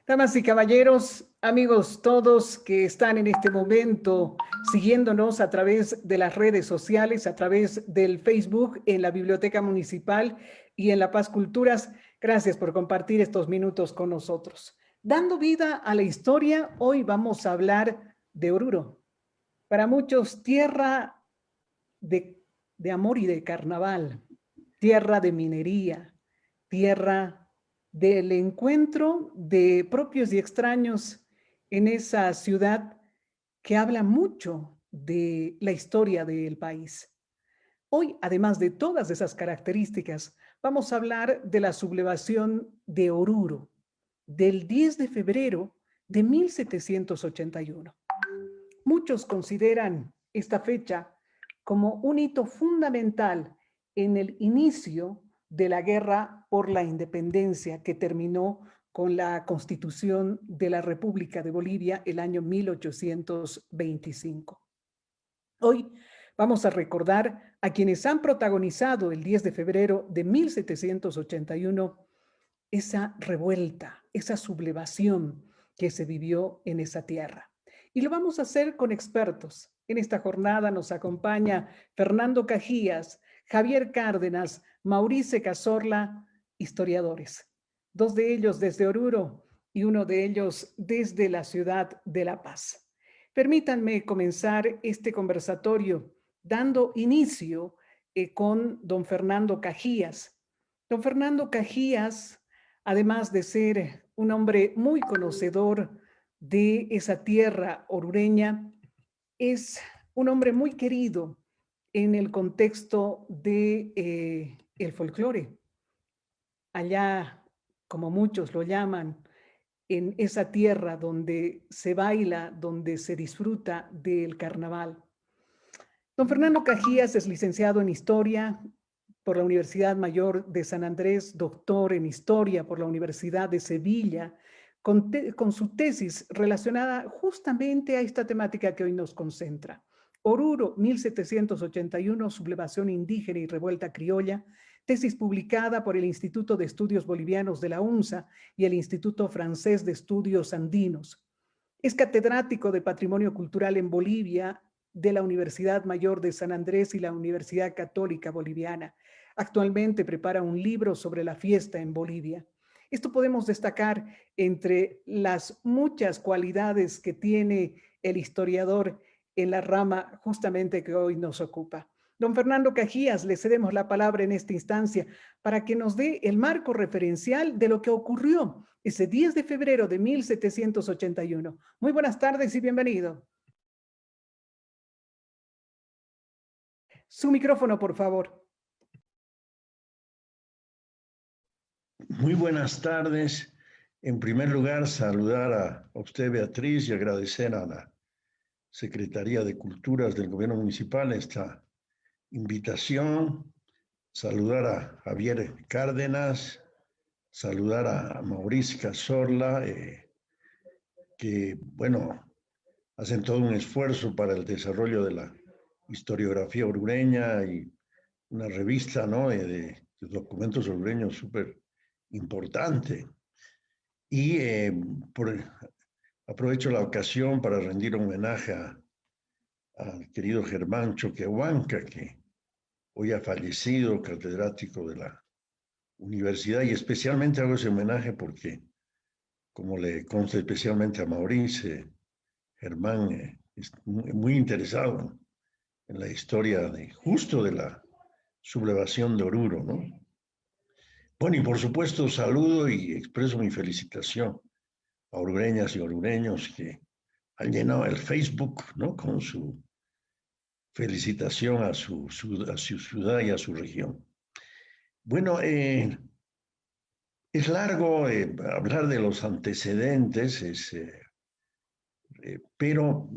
Damas y caballeros, amigos todos que están en este momento siguiéndonos a través de las redes sociales, a través del Facebook, en la Biblioteca Municipal y en La Paz Culturas, gracias por compartir estos minutos con nosotros. Dando vida a la historia, hoy vamos a hablar de Oruro. Para muchos, tierra de amor y de carnaval, tierra de minería, tierra del encuentro de propios y extraños en esa ciudad que habla mucho de la historia del país. Hoy, además de todas esas características, vamos a hablar de la sublevación de Oruro, del 10 de febrero de 1781. Muchos consideran esta fecha como un hito fundamental en el inicio de la guerra por la independencia que terminó con la Constitución de la República de Bolivia el año 1825. Hoy vamos a recordar a quienes han protagonizado el 10 de febrero de 1781 esa revuelta, esa sublevación que se vivió en esa tierra. Y lo vamos a hacer con expertos. En esta jornada nos acompaña Fernando Cajías, Javier Cárdenas, Maurice Cazorla, historiadores. Dos de ellos desde Oruro y uno de ellos desde la ciudad de La Paz. Permítanme comenzar este conversatorio dando inicio con don Fernando Cajías. Don Fernando Cajías, además de ser un hombre muy conocedor de esa tierra orureña, es un hombre muy querido en el contexto de el folclore. Allá, como muchos lo llaman, en esa tierra donde se baila, donde se disfruta del carnaval. Don Fernando Cajías es licenciado en Historia por la Universidad Mayor de San Andrés, doctor en Historia por la Universidad de Sevilla, con su tesis relacionada justamente a esta temática que hoy nos concentra. Oruro, 1781, sublevación indígena y revuelta criolla, tesis publicada por el Instituto de Estudios Bolivianos de la UNSA y el Instituto Francés de Estudios Andinos. Es catedrático de Patrimonio Cultural en Bolivia de la Universidad Mayor de San Andrés y la Universidad Católica Boliviana. Actualmente prepara un libro sobre la fiesta en Bolivia. Esto podemos destacar entre las muchas cualidades que tiene el historiador en la rama justamente que hoy nos ocupa. Don Fernando Cajías, le cedemos la palabra en esta instancia para que nos dé el marco referencial de lo que ocurrió ese 10 de febrero de 1781. Muy buenas tardes y bienvenido. Su micrófono, por favor. Muy buenas tardes. En primer lugar, saludar a usted, Beatriz, y agradecer a la Secretaría de Culturas del Gobierno Municipal esta invitación. Saludar a Javier Cárdenas, saludar a Mauricio Cazorla, que, bueno, hacen todo un esfuerzo para el desarrollo de la historiografía orureña y una revista, ¿no?, de documentos orureños súper importante. Y aprovecho la ocasión para rendir homenaje al querido Germán Choquehuanca, que hoy ha fallecido, catedrático de la universidad, y especialmente hago ese homenaje porque, como le consta especialmente a Maurice, Germán es muy interesado en la historia justo de la sublevación de Oruro, ¿no? Bueno, y por supuesto saludo y expreso mi felicitación a orureñas y orureños que han llenado el Facebook, ¿no?, con su felicitación a su ciudad y a su región. Bueno, es largo hablar de los antecedentes, pero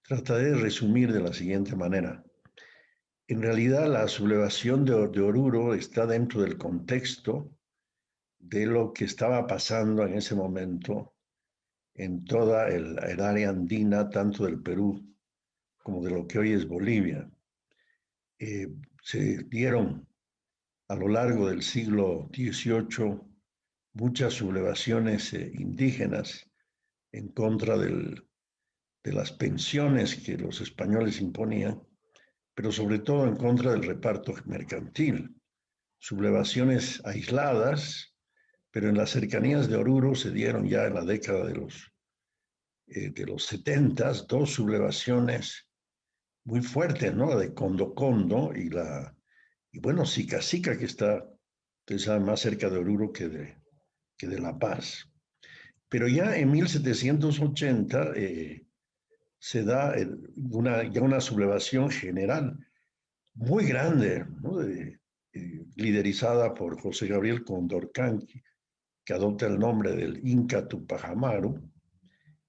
trataré de resumir de la siguiente manera. En realidad, la sublevación de Oruro está dentro del contexto de lo que estaba pasando en ese momento en toda el área andina, tanto del Perú como de lo que hoy es Bolivia. Se dieron a lo largo del siglo XVIII muchas sublevaciones indígenas en contra de las pensiones que los españoles imponían, pero sobre todo en contra del reparto mercantil. Sublevaciones aisladas, pero en las cercanías de Oruro se dieron ya en la década de los 70 dos sublevaciones muy fuertes, ¿no? La de Condocondo y bueno, Sica Sica, que está, ustedes saben, más cerca de Oruro que de La Paz. Pero ya en 1780 se da ya una sublevación general muy grande, ¿no? Liderizada por José Gabriel Condorcanqui, que adopta el nombre del Inca Tupac Amaru,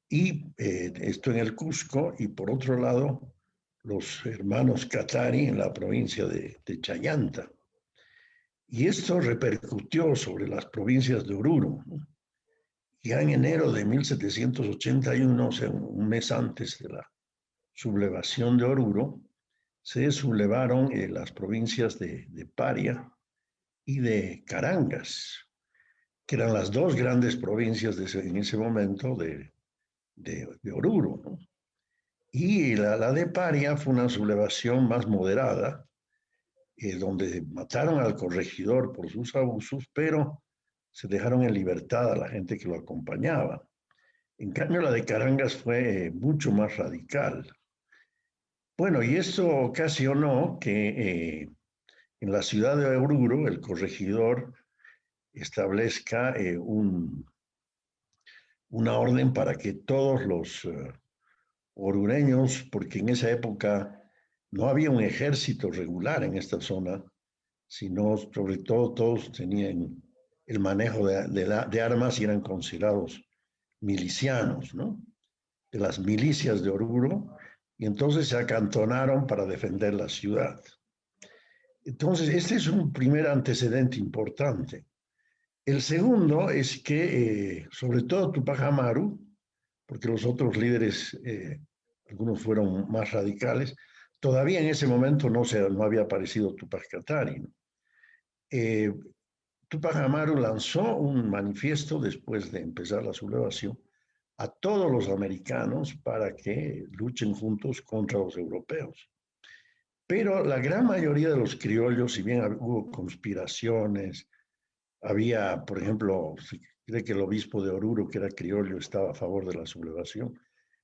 y esto en el Cusco, y por otro lado, los hermanos Catari en la provincia de Chayanta. Y esto repercutió sobre las provincias de Oruro. Ya en enero de 1781, o sea, un mes antes de la sublevación de Oruro, se sublevaron las provincias de Paria y de Carangas, que eran las dos grandes provincias en ese momento de Oruro, ¿no? Y la de Paria fue una sublevación más moderada, donde mataron al corregidor por sus abusos, pero se dejaron en libertad a la gente que lo acompañaba. En cambio, la de Carangas fue mucho más radical. Bueno, y esto ocasionó que en la ciudad de Oruro el corregidor establezca una orden para que todos los orureños, porque en esa época no había un ejército regular en esta zona, sino sobre todo todos tenían el manejo de armas y eran considerados milicianos, ¿no? De las milicias de Oruro, y entonces se acantonaron para defender la ciudad. Entonces, este es un primer antecedente importante. El segundo es que, sobre todo Tupac Amaru, porque los otros líderes, algunos fueron más radicales, todavía en ese momento no había aparecido Tupac Katari, ¿no? Tupac Amaru lanzó un manifiesto después de empezar la sublevación a todos los americanos para que luchen juntos contra los europeos. Pero la gran mayoría de los criollos, si bien hubo conspiraciones, había, por ejemplo, se cree que el obispo de Oruro, que era criollo, estaba a favor de la sublevación,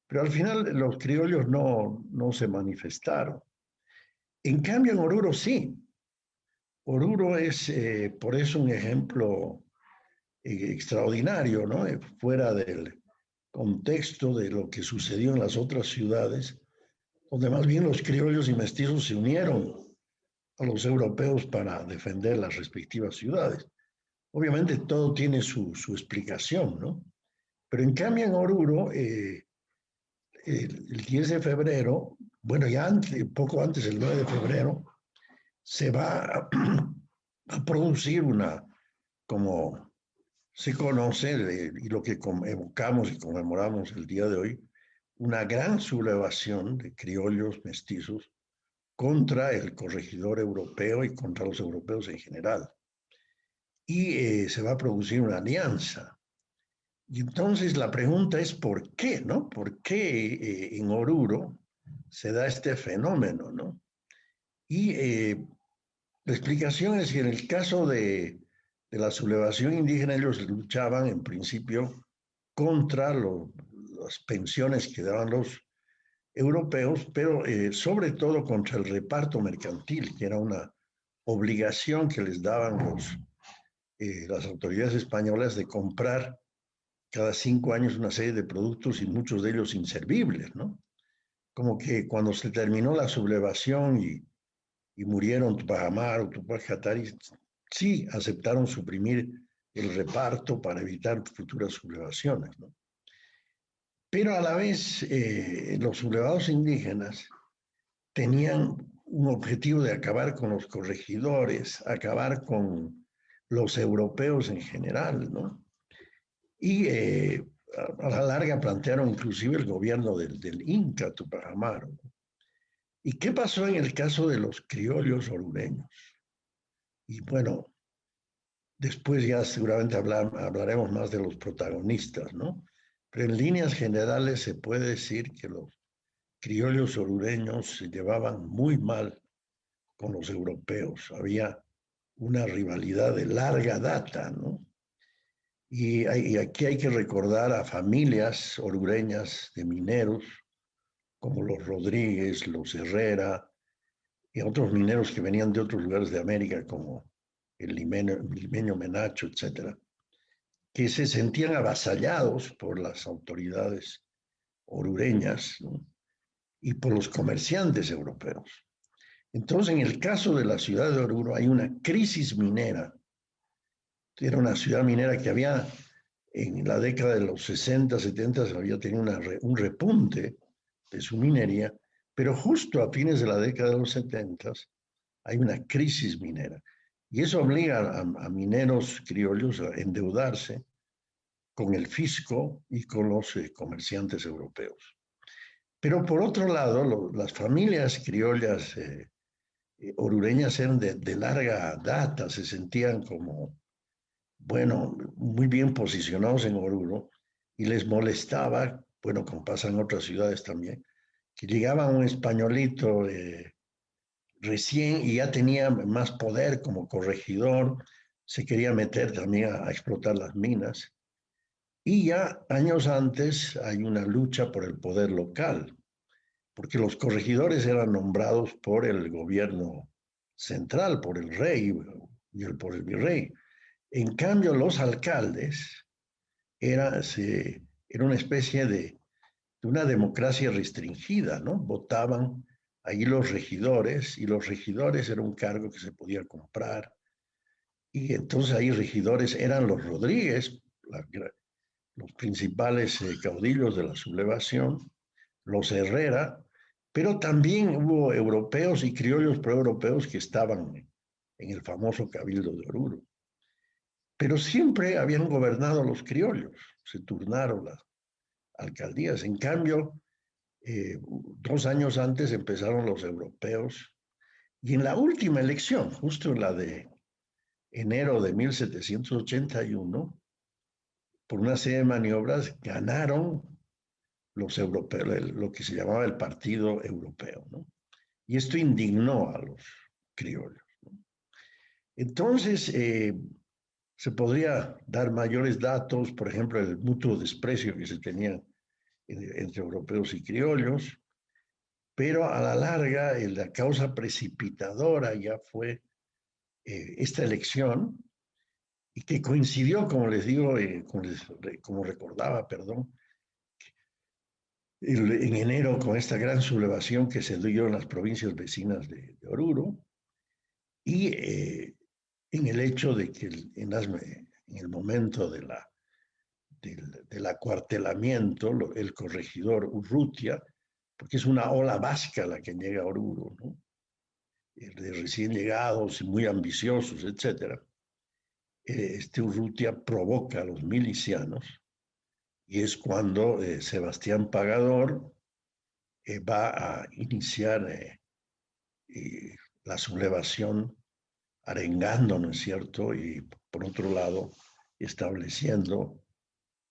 pero al final los criollos no se manifestaron. En cambio, en Oruro sí. Oruro es por eso un ejemplo extraordinario, ¿no? Fuera del contexto de lo que sucedió en las otras ciudades, donde más bien los criollos y mestizos se unieron a los europeos para defender las respectivas ciudades. Obviamente todo tiene su explicación, ¿no? Pero en cambio en Oruro, el 10 de febrero, bueno, ya poco antes, el 9 de febrero, se va a producir como se conoce, y lo que evocamos y conmemoramos el día de hoy, una gran sublevación de criollos mestizos contra el corregidor europeo y contra los europeos en general. Y se va a producir una alianza. Y entonces la pregunta es ¿por qué, no? ¿Por qué en Oruro se da este fenómeno, no? Y la explicación es que en el caso de la sublevación indígena, ellos luchaban en principio contra las pensiones que daban los europeos, pero sobre todo contra el reparto mercantil, que era una obligación que les daban las autoridades españolas de comprar cada 5 años una serie de productos y muchos de ellos inservibles, ¿no? Como que cuando se terminó la sublevación y murieron Tupac Amaru, Tupac Katari, sí aceptaron suprimir el reparto para evitar futuras sublevaciones, ¿no? Pero a la vez los sublevados indígenas tenían un objetivo de acabar con los corregidores, acabar con los europeos en general, ¿no? Y a la larga plantearon inclusive el gobierno del Inca Tupac Amaru. ¿Y qué pasó en el caso de los criollos orureños? Y bueno, Después ya seguramente hablaremos más de los protagonistas, ¿no? Pero en líneas generales se puede decir que los criollos orureños se llevaban muy mal con los europeos. Había una rivalidad de larga data, ¿no? Y aquí hay que recordar a familias orureñas de mineros, como los Rodríguez, los Herrera, y a otros mineros que venían de otros lugares de América, como el limeño Menacho, etcétera, que se sentían avasallados por las autoridades orureñas, ¿no? Y por los comerciantes europeos. Entonces, en el caso de la ciudad de Oruro hay una crisis minera. Era una ciudad minera que había, en la década de los 60, 70, había tenido un repunte de su minería, pero justo a fines de la década de los 70 hay una crisis minera. Y eso obliga a mineros criollos a endeudarse con el fisco y con los comerciantes europeos. Pero por otro lado, las familias criollas orureñas eran de larga data, se sentían como, bueno, muy bien posicionados en Oruro y les molestaba, bueno, como pasa en otras ciudades también, que llegaba un españolito recién y ya tenía más poder como corregidor, se quería meter también a explotar las minas. Y ya años antes hay una lucha por el poder local, porque los corregidores eran nombrados por el gobierno central, por el rey por el virrey. En cambio, los alcaldes era una especie de una democracia restringida, ¿no? Votaban ahí los regidores, y los regidores era un cargo que se podía comprar. Y entonces ahí regidores eran los Rodríguez, los principales caudillos de la sublevación, los Herrera, pero también hubo europeos y criollos proeuropeos que estaban en el famoso Cabildo de Oruro. Pero siempre habían gobernado los criollos, se turnaron las alcaldías. En cambio, 2 años antes empezaron los europeos, y en la última elección, justo en la de enero de 1781, por una serie de maniobras, ganaron los europeos, lo que se llamaba el Partido Europeo, ¿no? Y esto indignó a los criollos, ¿no? Entonces, se podría dar mayores datos, por ejemplo, el mutuo desprecio que se tenía entre europeos y criollos, pero a la larga la causa precipitadora ya fue esta elección, y que coincidió, como les digo, como recordaba, perdón, en enero con esta gran sublevación que se dio en las provincias vecinas de Oruro, y en el hecho de que en el momento del acuartelamiento, el corregidor Urrutia, porque es una ola vasca la que llega a Oruro, ¿no? De recién llegados y muy ambiciosos, etcétera. Este Urrutia provoca a los milicianos, y es cuando Sebastián Pagador va a iniciar la sublevación, arengando, ¿no es cierto? Y por otro lado, estableciendo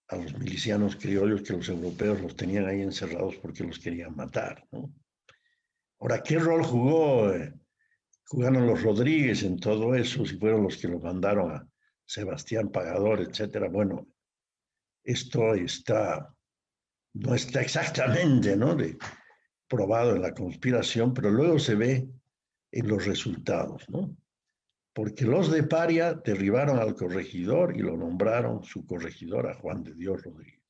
a los milicianos criollos, que los europeos los tenían ahí encerrados porque los querían matar, ¿no? Ahora, ¿qué rol jugaron los Rodríguez en todo eso? Si fueron los que los mandaron a Sebastián Pagador, etcétera. Bueno, esto no está exactamente, ¿no?, probado en la conspiración, pero luego se ve en los resultados, ¿no? Porque los de Paria derribaron al corregidor y lo nombraron su corregidor a Juan de Dios Rodríguez.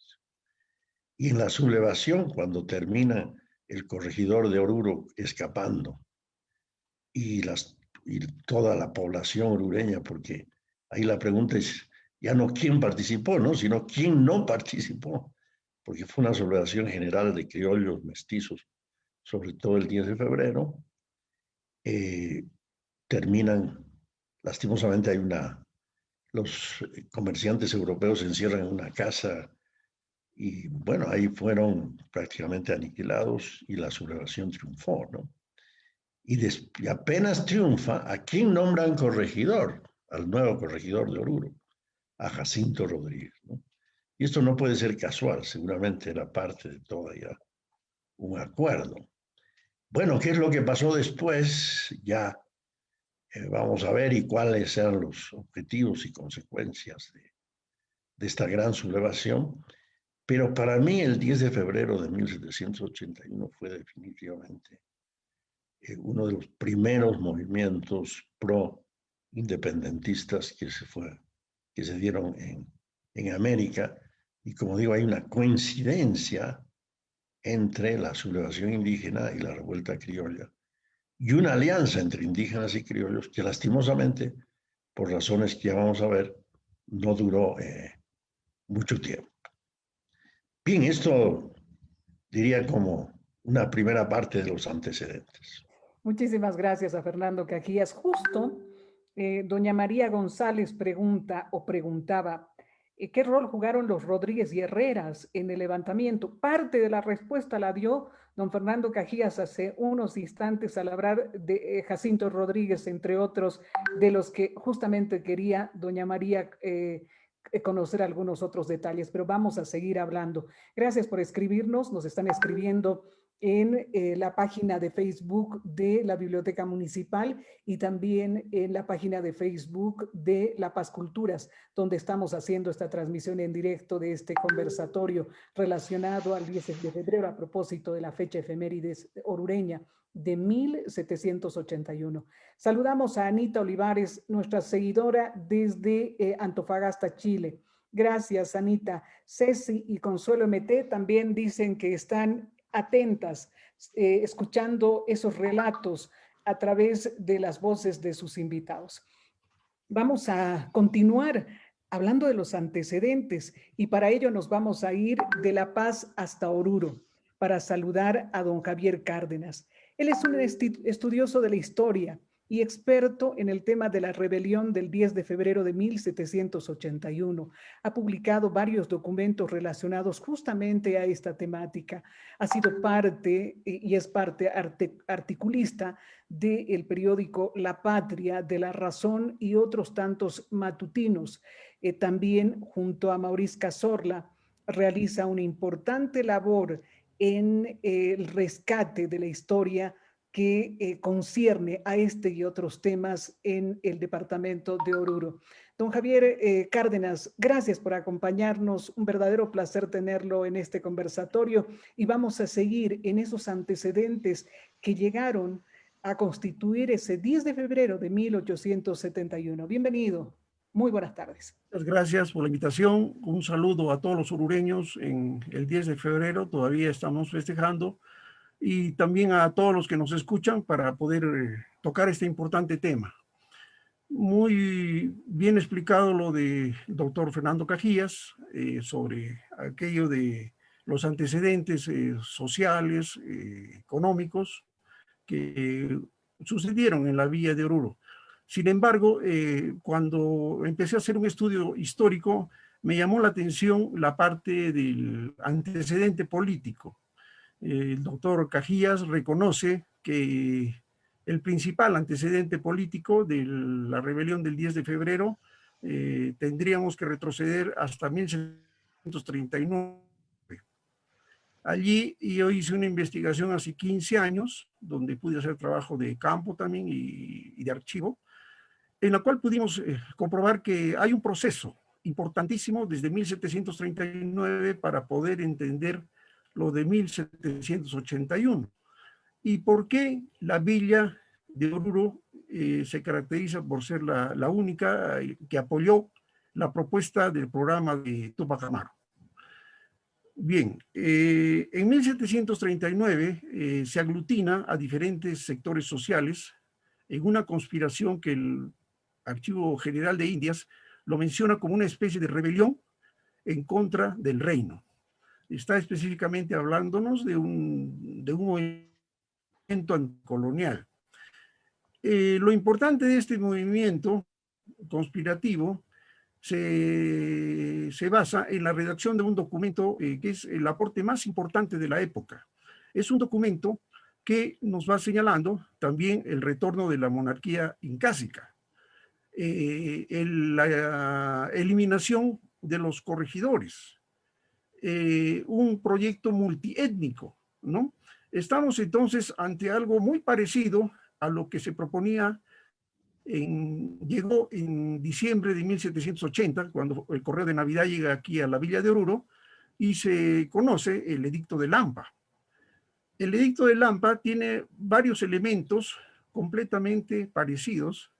Y en la sublevación, cuando termina el corregidor de Oruro escapando, y toda la población orureña, porque ahí la pregunta es ya no quién participó, ¿no?, sino quién no participó, porque fue una sublevación general de criollos mestizos, sobre todo el 10 de febrero, terminan, lastimosamente los comerciantes europeos se encierran en una casa, y bueno, ahí fueron prácticamente aniquilados y la sublevación triunfó, ¿no? Y apenas triunfa, ¿a quién nombran corregidor? al nuevo corregidor de Oruro, a Jacinto Rodríguez, ¿no? Y esto no puede ser casual, seguramente era parte de todo ya un acuerdo. Bueno, ¿qué es lo que pasó después? Ya vamos a ver y cuáles eran los objetivos y consecuencias de esta gran sublevación. Pero para mí el 10 de febrero de 1781 fue definitivamente uno de los primeros movimientos pro-independentistas que se dieron en América. Y como digo, hay una coincidencia entre la sublevación indígena y la revuelta criolla, y una alianza entre indígenas y criollos que lastimosamente, por razones que ya vamos a ver, no duró mucho tiempo. Bien, esto diría como una primera parte de los antecedentes. Muchísimas gracias a Fernando Cajías. Justo, doña María González pregunta o preguntaba, ¿qué rol jugaron los Rodríguez y Herreras en el levantamiento? Parte de la respuesta la dio don Fernando Cajías hace unos instantes al hablar de Jacinto Rodríguez, entre otros, de los que justamente quería doña María conocer algunos otros detalles, pero vamos a seguir hablando. Gracias por escribirnos, nos están escribiendo en la página de Facebook de la Biblioteca Municipal y también en la página de Facebook de La Paz Culturas, donde estamos haciendo esta transmisión en directo de este conversatorio relacionado al 10 de febrero a propósito de la fecha efemérides orureña de 1781. Saludamos a Anita Olivares, nuestra seguidora desde Antofagasta, Chile. Gracias, Anita. Ceci y Consuelo MT también dicen que están atentas, escuchando esos relatos a través de las voces de sus invitados. Vamos a continuar hablando de los antecedentes y para ello nos vamos a ir de La Paz hasta Oruro para saludar a don Javier Cárdenas. Él es un estudioso de la historia y experto en el tema de la rebelión del 10 de febrero de 1781. Ha publicado varios documentos relacionados justamente a esta temática. Ha sido parte y es parte articulista del periódico La Patria, de La Razón y otros tantos matutinos. También junto a Maurice Cazorla realiza una importante labor en el rescate de la historia que concierne a este y otros temas en el departamento de Oruro. Don Javier Cárdenas, gracias por acompañarnos. Un verdadero placer tenerlo en este conversatorio y vamos a seguir en esos antecedentes que llegaron a constituir ese 10 de febrero de 1871. Bienvenido. Muy buenas tardes. Muchas gracias por la invitación. Un saludo a todos los orureños en el 10 de febrero. Todavía estamos festejando. Y también a todos los que nos escuchan para poder tocar este importante tema. Muy bien explicado lo del doctor Fernando Cajías sobre aquello de los antecedentes sociales, económicos que sucedieron en la villa de Oruro. Sin embargo, cuando empecé a hacer un estudio histórico, me llamó la atención la parte del antecedente político. El doctor Cajías reconoce que el principal antecedente político de la rebelión del 10 de febrero tendríamos que retroceder hasta 1739. Allí yo hice una investigación hace 15 años, donde pude hacer trabajo de campo también y de archivo, en la cual pudimos comprobar que hay un proceso importantísimo desde 1739 para poder entender lo de 1781. ¿Y por qué la villa de Oruro se caracteriza por ser la única que apoyó la propuesta del programa de Tupac Amaru? Bien, en 1739 se aglutina a diferentes sectores sociales en una conspiración que el Archivo General de Indias lo menciona como una especie de rebelión en contra del reino. Está específicamente hablándonos de un movimiento anticolonial. Lo importante de este movimiento conspirativo se basa en la redacción de un documento que es el aporte más importante de la época. Es un documento que nos va señalando también el retorno de la monarquía incásica. la eliminación de los corregidores, un proyecto multiétnico, ¿no? Estamos entonces ante algo muy parecido a lo que se proponía, llegó en diciembre de 1780, cuando el correo de Navidad llega aquí a la Villa de Oruro, y se conoce el Edicto de Lampa. El Edicto de Lampa tiene varios elementos completamente parecidos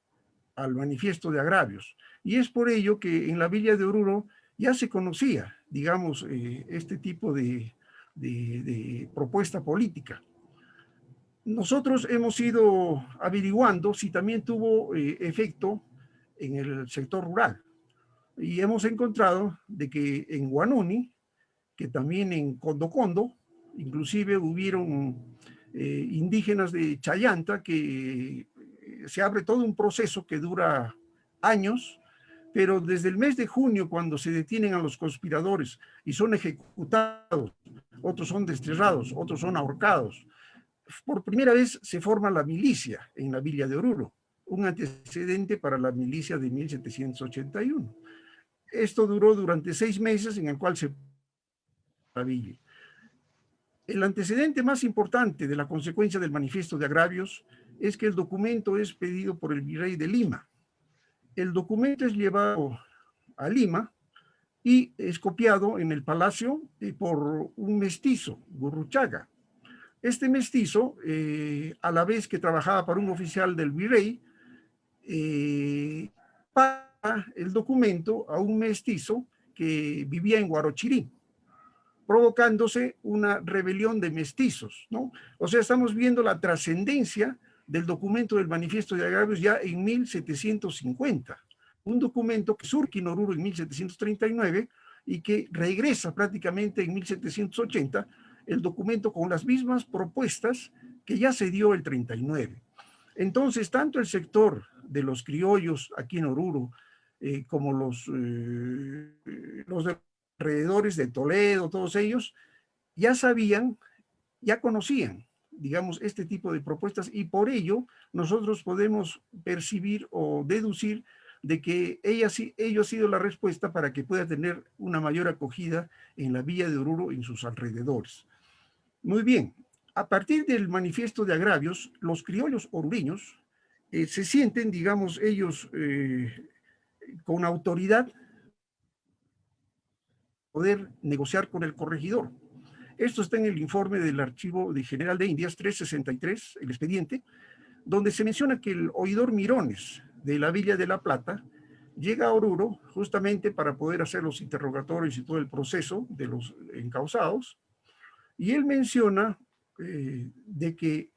al Manifiesto de Agravios, y es por ello que en la Villa de Oruro ya se conocía, digamos, este tipo de propuesta política. Nosotros hemos ido averiguando si también tuvo efecto en el sector rural, y hemos encontrado de que en Guanuni, que también en Condocondo, inclusive hubieron indígenas de Chayanta, que se abre todo un proceso que dura años, pero desde el mes de junio, cuando se detienen a los conspiradores y son ejecutados, otros son desterrados, otros son ahorcados, por primera vez se forma la milicia en la Villa de Oruro, un antecedente para la milicia de 1781. Esto duró durante 6 meses, en el cual se la villa. El antecedente más importante de la consecuencia del Manifiesto de Agravios es que el documento es pedido por el virrey de Lima. El documento es llevado a Lima y es copiado en el palacio por un mestizo, Gurruchaga. Este mestizo, a la vez que trabajaba para un oficial del virrey, paga el documento a un mestizo que vivía en Guarochirí, provocándose una rebelión de mestizos, ¿no? O sea, estamos viendo la trascendencia del documento del Manifiesto de Agravios ya en 1750, un documento que surge en Oruro en 1739 y que regresa prácticamente en 1780, el documento con las mismas propuestas que ya se dio el 39. Entonces, tanto el sector de los criollos aquí en Oruro, como los de alrededores de Toledo, todos ellos, ya sabían, ya conocían, digamos, este tipo de propuestas, y por ello nosotros podemos percibir o deducir de que ello ha sido la respuesta para que pueda tener una mayor acogida en la Villa de Oruro y en sus alrededores. Muy bien, a partir del Manifiesto de Agravios, los criollos orureños se sienten, digamos, ellos con autoridad poder negociar con el corregidor. Esto está en el informe del Archivo General de Indias 363, el expediente, donde se menciona que el oidor Mirones de la Villa de La Plata llega a Oruro justamente para poder hacer los interrogatorios y todo el proceso de los encausados, y él menciona de que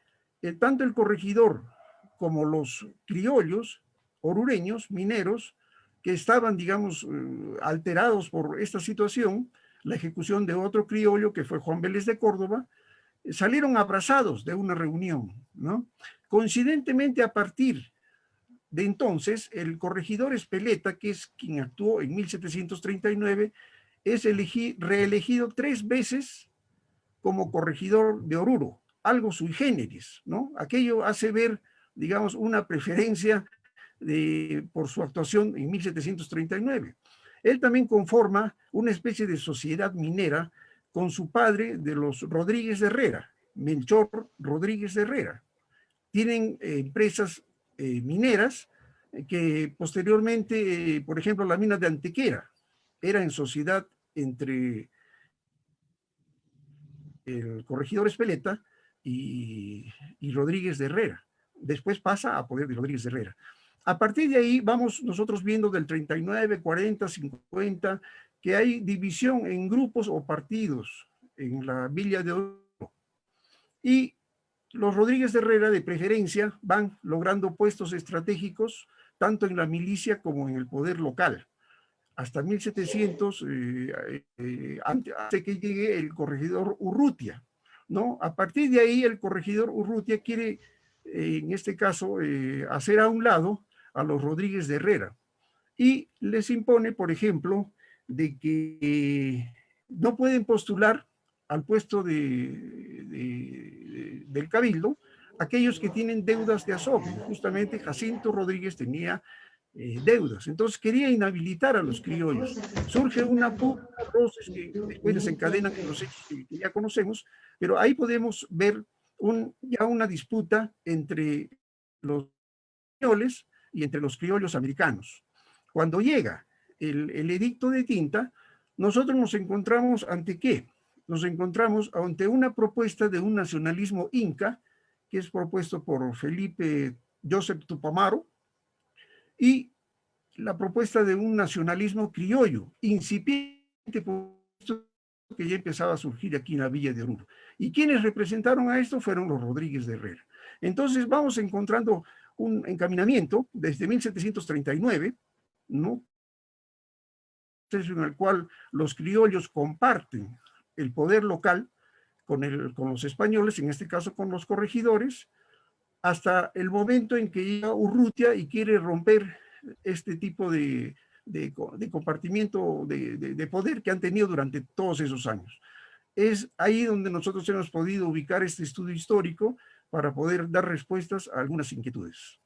tanto el corregidor como los criollos orureños, mineros, que estaban, digamos, alterados por esta situación, la ejecución de otro criollo que fue Juan Vélez de Córdoba, salieron abrazados de una reunión, ¿no? Coincidentemente, a partir de entonces, el corregidor Espeleta, que es quien actuó en 1739, es reelegido 3 veces como corregidor de Oruro, algo sui generis, ¿no? Aquello hace ver, digamos, una preferencia por su actuación en 1739. Él también conforma una especie de sociedad minera con su padre de los Rodríguez de Herrera, Melchor Rodríguez de Herrera. Tienen empresas mineras que posteriormente, por ejemplo, la mina de Antequera era en sociedad entre el corregidor Espeleta y Rodríguez de Herrera. Después pasa a poder de Rodríguez de Herrera. A partir de ahí vamos nosotros viendo del 39, 40, 50, que hay división en grupos o partidos en la Villa de Oruro. Y los Rodríguez de Herrera, de preferencia, van logrando puestos estratégicos tanto en la milicia como en el poder local. Hasta 1700, antes que llegue el corregidor Urrutia, ¿no? A partir de ahí, el corregidor Urrutia quiere, en este caso, hacer a un lado a los Rodríguez de Herrera y les impone, por ejemplo, de que no pueden postular al puesto del cabildo aquellos que tienen deudas de azogue. Justamente Jacinto Rodríguez tenía deudas. Entonces quería inhabilitar a los criollos. Surge una voces que después desencadenan los hechos que ya conocemos, pero ahí podemos ver ya una disputa entre los españoles y entre los criollos americanos. Cuando llega el edicto de Tinta, nosotros nos encontramos ante ¿qué? Nos encontramos ante una propuesta de un nacionalismo inca, que es propuesto por Felipe Joseph Tupamaro, y la propuesta de un nacionalismo criollo, incipiente, que ya empezaba a surgir aquí en la Villa de Oruro. Y quienes representaron a esto fueron los Rodríguez de Herrera. Entonces vamos encontrando un encaminamiento desde 1739, ¿no? En el cual los criollos comparten el poder local con los españoles, en este caso con los corregidores, hasta el momento en que llega Urrutia y quiere romper este tipo de compartimiento de poder que han tenido durante todos esos años. Es ahí donde nosotros hemos podido ubicar este estudio histórico para poder dar respuestas a algunas inquietudes.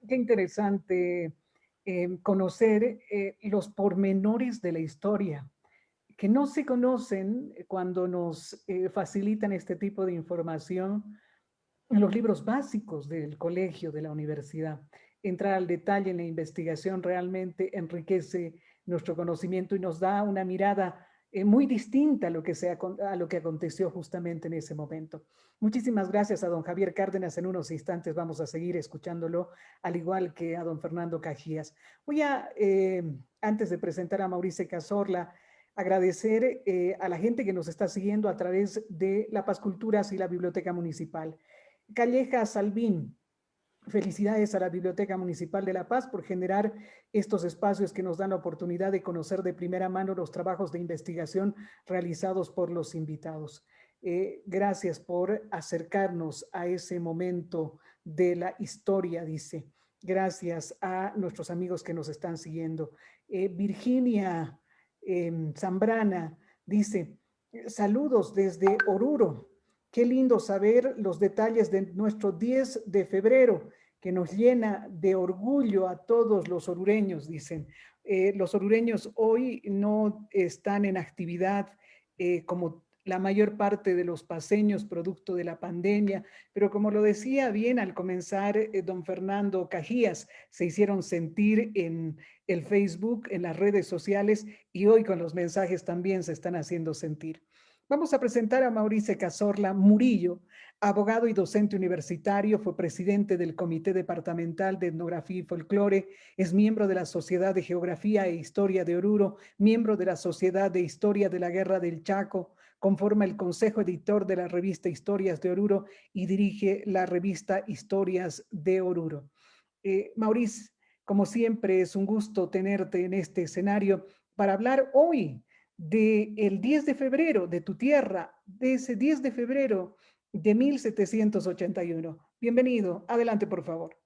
Qué interesante conocer los pormenores de la historia que no se conocen cuando nos facilitan este tipo de información en los libros básicos del colegio, de la universidad. Entrar al detalle en la investigación realmente enriquece nuestro conocimiento y nos da una mirada muy distinta a lo que aconteció justamente en ese momento. Muchísimas gracias a don Javier Cárdenas. En unos instantes vamos a seguir escuchándolo, al igual que a don Fernando Cajías. Voy a, antes de presentar a Mauricio Cazorla, agradecer a la gente que nos está siguiendo a través de La Paz Culturas y la Biblioteca Municipal. Calleja Salvín, felicidades a la Biblioteca Municipal de La Paz por generar estos espacios que nos dan la oportunidad de conocer de primera mano los trabajos de investigación realizados por los invitados. Gracias por acercarnos a ese momento de la historia, dice. Gracias a nuestros amigos que nos están siguiendo. Virginia Zambrana dice, saludos desde Oruro. Qué lindo saber los detalles de nuestro 10 de febrero, que nos llena de orgullo a todos los orureños, dicen. Los orureños hoy no están en actividad como la mayor parte de los paseños producto de la pandemia, pero como lo decía bien al comenzar don Fernando Cajías, se hicieron sentir en el Facebook, en las redes sociales, y hoy con los mensajes también se están haciendo sentir. Vamos a presentar a Mauricio Cazorla Murillo, abogado y docente universitario, fue presidente del Comité Departamental de Etnografía y Folclore, es miembro de la Sociedad de Geografía e Historia de Oruro, miembro de la Sociedad de Historia de la Guerra del Chaco, conforma el Consejo Editor de la revista Historias de Oruro y dirige la revista Historias de Oruro. Mauricio, como siempre, es un gusto tenerte en este escenario para hablar hoy del 10 de febrero de tu tierra, de ese 10 de febrero de 1781. Bienvenido, adelante por favor.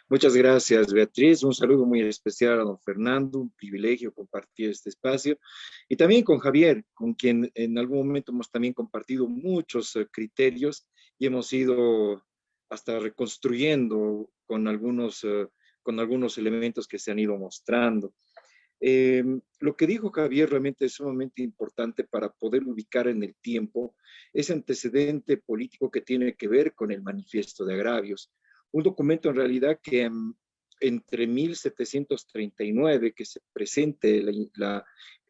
Muchas gracias, Beatriz. Un saludo muy especial a don Fernando, un privilegio compartir este espacio. Y también con Javier, con quien en algún momento hemos también compartido muchos criterios y hemos ido hasta reconstruyendo con algunos elementos que se han ido mostrando. Lo que dijo Javier realmente es sumamente importante para poder ubicar en el tiempo ese antecedente político que tiene que ver con el Manifiesto de Agravios. Un documento en realidad que entre 1739, que se presente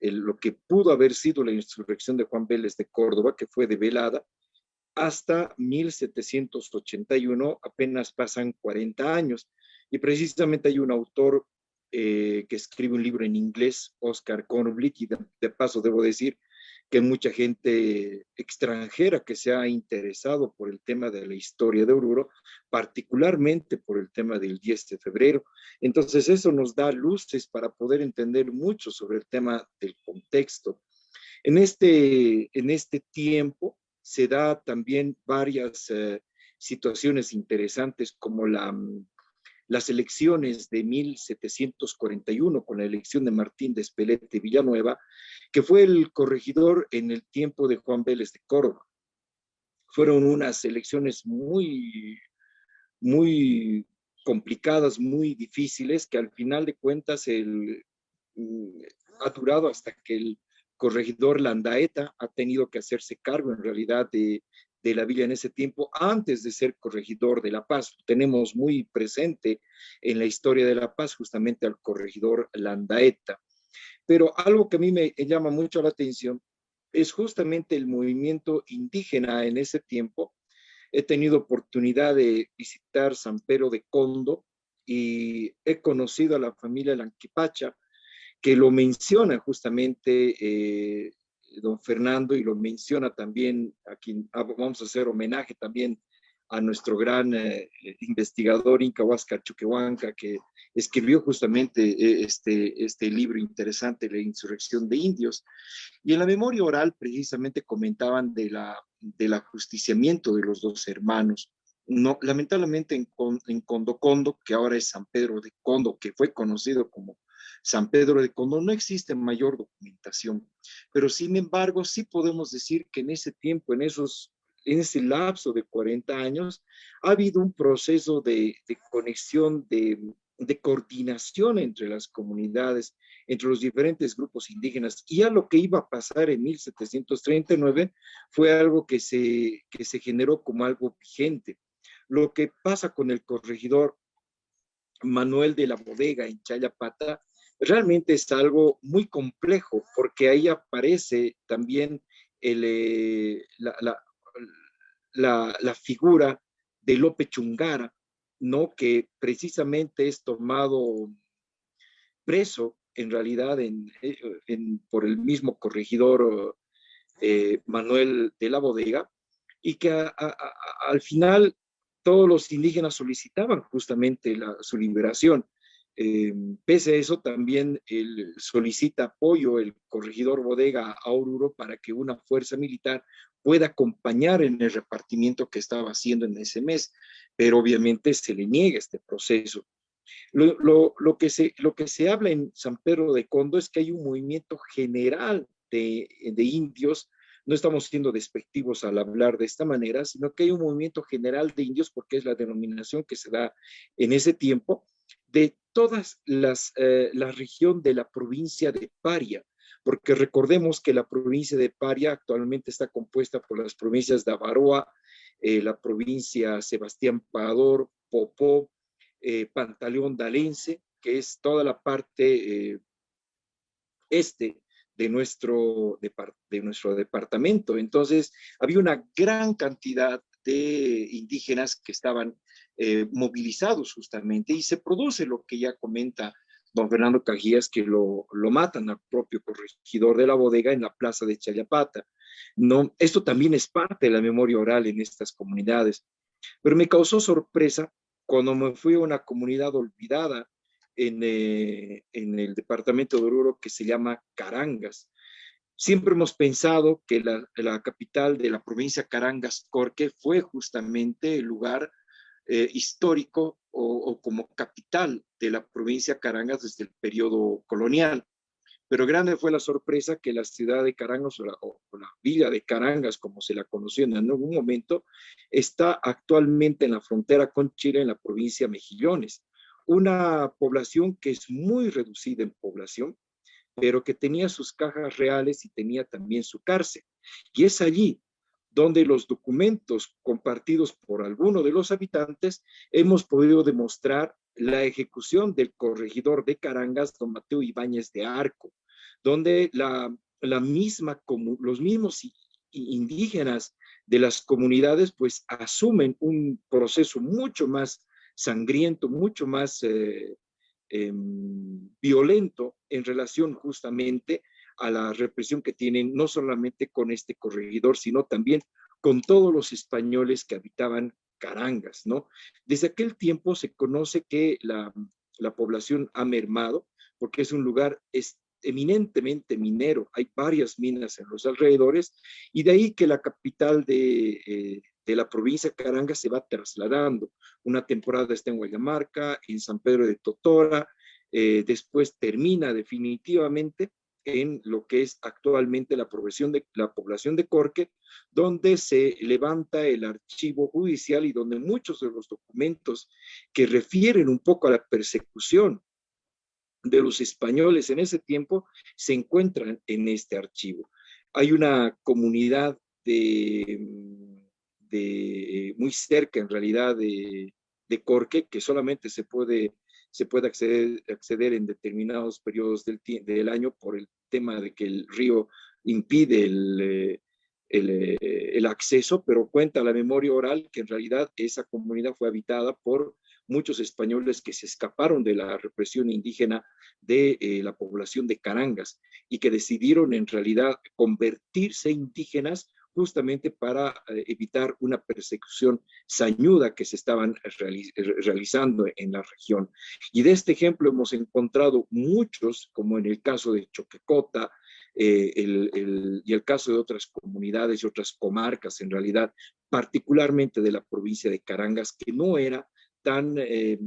lo que pudo haber sido la insurrección de Juan Vélez de Córdoba, que fue develada, hasta 1781, apenas pasan 40 años. Y precisamente hay un autor que escribe un libro en inglés, Oscar Kornblick, y de paso debo decir que mucha gente extranjera que se ha interesado por el tema de la historia de Oruro, particularmente por el tema del 10 de febrero. Entonces eso nos da luces para poder entender mucho sobre el tema del contexto. En este tiempo se da también varias situaciones interesantes como las elecciones de 1741, con la elección de Martín de Espelete Villanueva, que fue el corregidor en el tiempo de Juan Vélez de Córdoba. Fueron unas elecciones muy complicadas, muy difíciles, que al final de cuentas ha durado hasta que el corregidor Landaeta ha tenido que hacerse cargo en realidad de la villa en ese tiempo, antes de ser corregidor de La Paz. Tenemos muy presente en la historia de La Paz justamente al corregidor Landaeta. Pero algo que a mí me llama mucho la atención es justamente el movimiento indígena en ese tiempo. He tenido oportunidad de visitar San Pedro de Condo y he conocido a la familia Lanquipacha, que lo menciona justamente don Fernando, y lo menciona también a quien vamos a hacer homenaje también a nuestro gran investigador Inca Huáscar Chuquehuanca, que escribió justamente este libro interesante, La insurrección de indios. Y en la memoria oral precisamente comentaban del ajusticiamiento de los dos hermanos. No, lamentablemente en Condocondo, que ahora es San Pedro de Condo, que fue conocido como San Pedro de Condo, no existe mayor documentación, pero sin embargo sí podemos decir que en ese tiempo, en ese lapso de 40 años, ha habido un proceso de conexión, de coordinación entre las comunidades, entre los diferentes grupos indígenas, y a lo que iba a pasar en 1739 fue algo que se generó como algo vigente. Lo que pasa con el corregidor Manuel de la Bodega en Chayapata realmente es algo muy complejo, porque ahí aparece también la figura de Lope Chungara, ¿no? Que precisamente es tomado preso en realidad por el mismo corregidor Manuel de la Bodega, y que al final todos los indígenas solicitaban justamente su liberación. Pese a eso, también él solicita apoyo el corregidor Bodega a Oruro para que una fuerza militar pueda acompañar en el repartimiento que estaba haciendo en ese mes, pero obviamente se le niega este proceso. Lo que se habla en San Pedro de Condo es que hay un movimiento general de indios. No estamos siendo despectivos al hablar de esta manera, sino que hay un movimiento general de indios, porque es la denominación que se da en ese tiempo, de todas la región de la provincia de Paria, porque recordemos que la provincia de Paria actualmente está compuesta por las provincias de Avaroa, la provincia Sebastián Pagador, Popó, Pantaleón Dalense, que es toda la parte este de nuestro departamento. Entonces, había una gran cantidad de indígenas que estaban movilizados justamente, y se produce lo que ya comenta don Fernando Cajías, que lo matan al propio corregidor de la Bodega en la plaza de Chayapata. ¿No? Esto también es parte de la memoria oral en estas comunidades. Pero me causó sorpresa cuando me fui a una comunidad olvidada en el departamento de Oruro, que se llama Carangas. Siempre hemos pensado que la capital de la provincia Carangas, Corque, fue justamente el lugar histórico o como capital de la provincia Carangas desde el periodo colonial. Pero grande fue la sorpresa que la ciudad de Carangas, o la villa de Carangas, como se la conoció en algún momento, está actualmente en la frontera con Chile, en la provincia de Mejillones. Una población que es muy reducida en población, pero que tenía sus cajas reales y tenía también su cárcel. Y es allí donde los documentos compartidos por algunos de los habitantes hemos podido demostrar la ejecución del corregidor de Carangas, don Mateo Ibáñez de Arco, donde los mismos indígenas de las comunidades pues asumen un proceso mucho más sangriento, mucho más violento en relación justamente a la represión que tienen no solamente con este corregidor, sino también con todos los españoles que habitaban Carangas, ¿no? Desde aquel tiempo se conoce que la población ha mermado, porque es un lugar eminentemente minero, hay varias minas en los alrededores, y de ahí que la capital de la provincia de Carangas se va trasladando. Una temporada está en Guayamarca, en San Pedro de Totora, después termina definitivamente en lo que es actualmente la población de Corque, donde se levanta el archivo judicial y donde muchos de los documentos que refieren un poco a la persecución de los españoles en ese tiempo se encuentran en este archivo. Hay una comunidad muy cerca, en realidad, de Corque, que solamente se puede acceder en determinados periodos del año por el tema de que el río impide el acceso, pero cuenta la memoria oral que en realidad esa comunidad fue habitada por muchos españoles que se escaparon de la represión indígena de la población de Carangas y que decidieron en realidad convertirse indígenas justamente para evitar una persecución sañuda que se estaban realizando en la región. Y de este ejemplo hemos encontrado muchos, como en el caso de Choquecota, y el caso de otras comunidades y otras comarcas, en realidad, particularmente de la provincia de Carangas, que no era tan de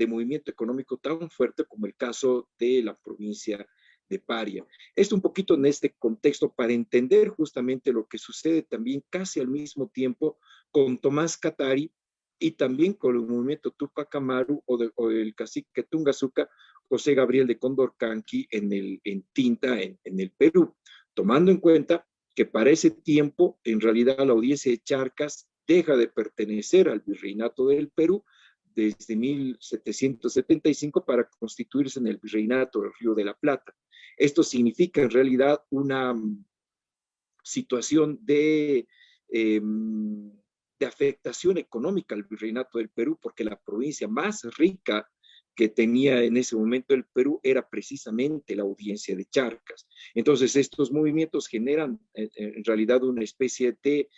movimiento económico tan fuerte como el caso de la provincia de Paria. Esto un poquito en este contexto para entender justamente lo que sucede también casi al mismo tiempo con Tomás Catari y también con el movimiento Tupac Amaru o el cacique Tungazuca, José Gabriel de Condorcanqui en Tinta, en el Perú, tomando en cuenta que para ese tiempo en realidad la audiencia de Charcas deja de pertenecer al virreinato del Perú desde 1775 para constituirse en el virreinato del Río de la Plata. Esto significa en realidad una situación de afectación económica al virreinato del Perú, porque la provincia más rica que tenía en ese momento el Perú era precisamente la audiencia de Charcas. Entonces estos movimientos generan en realidad una especie de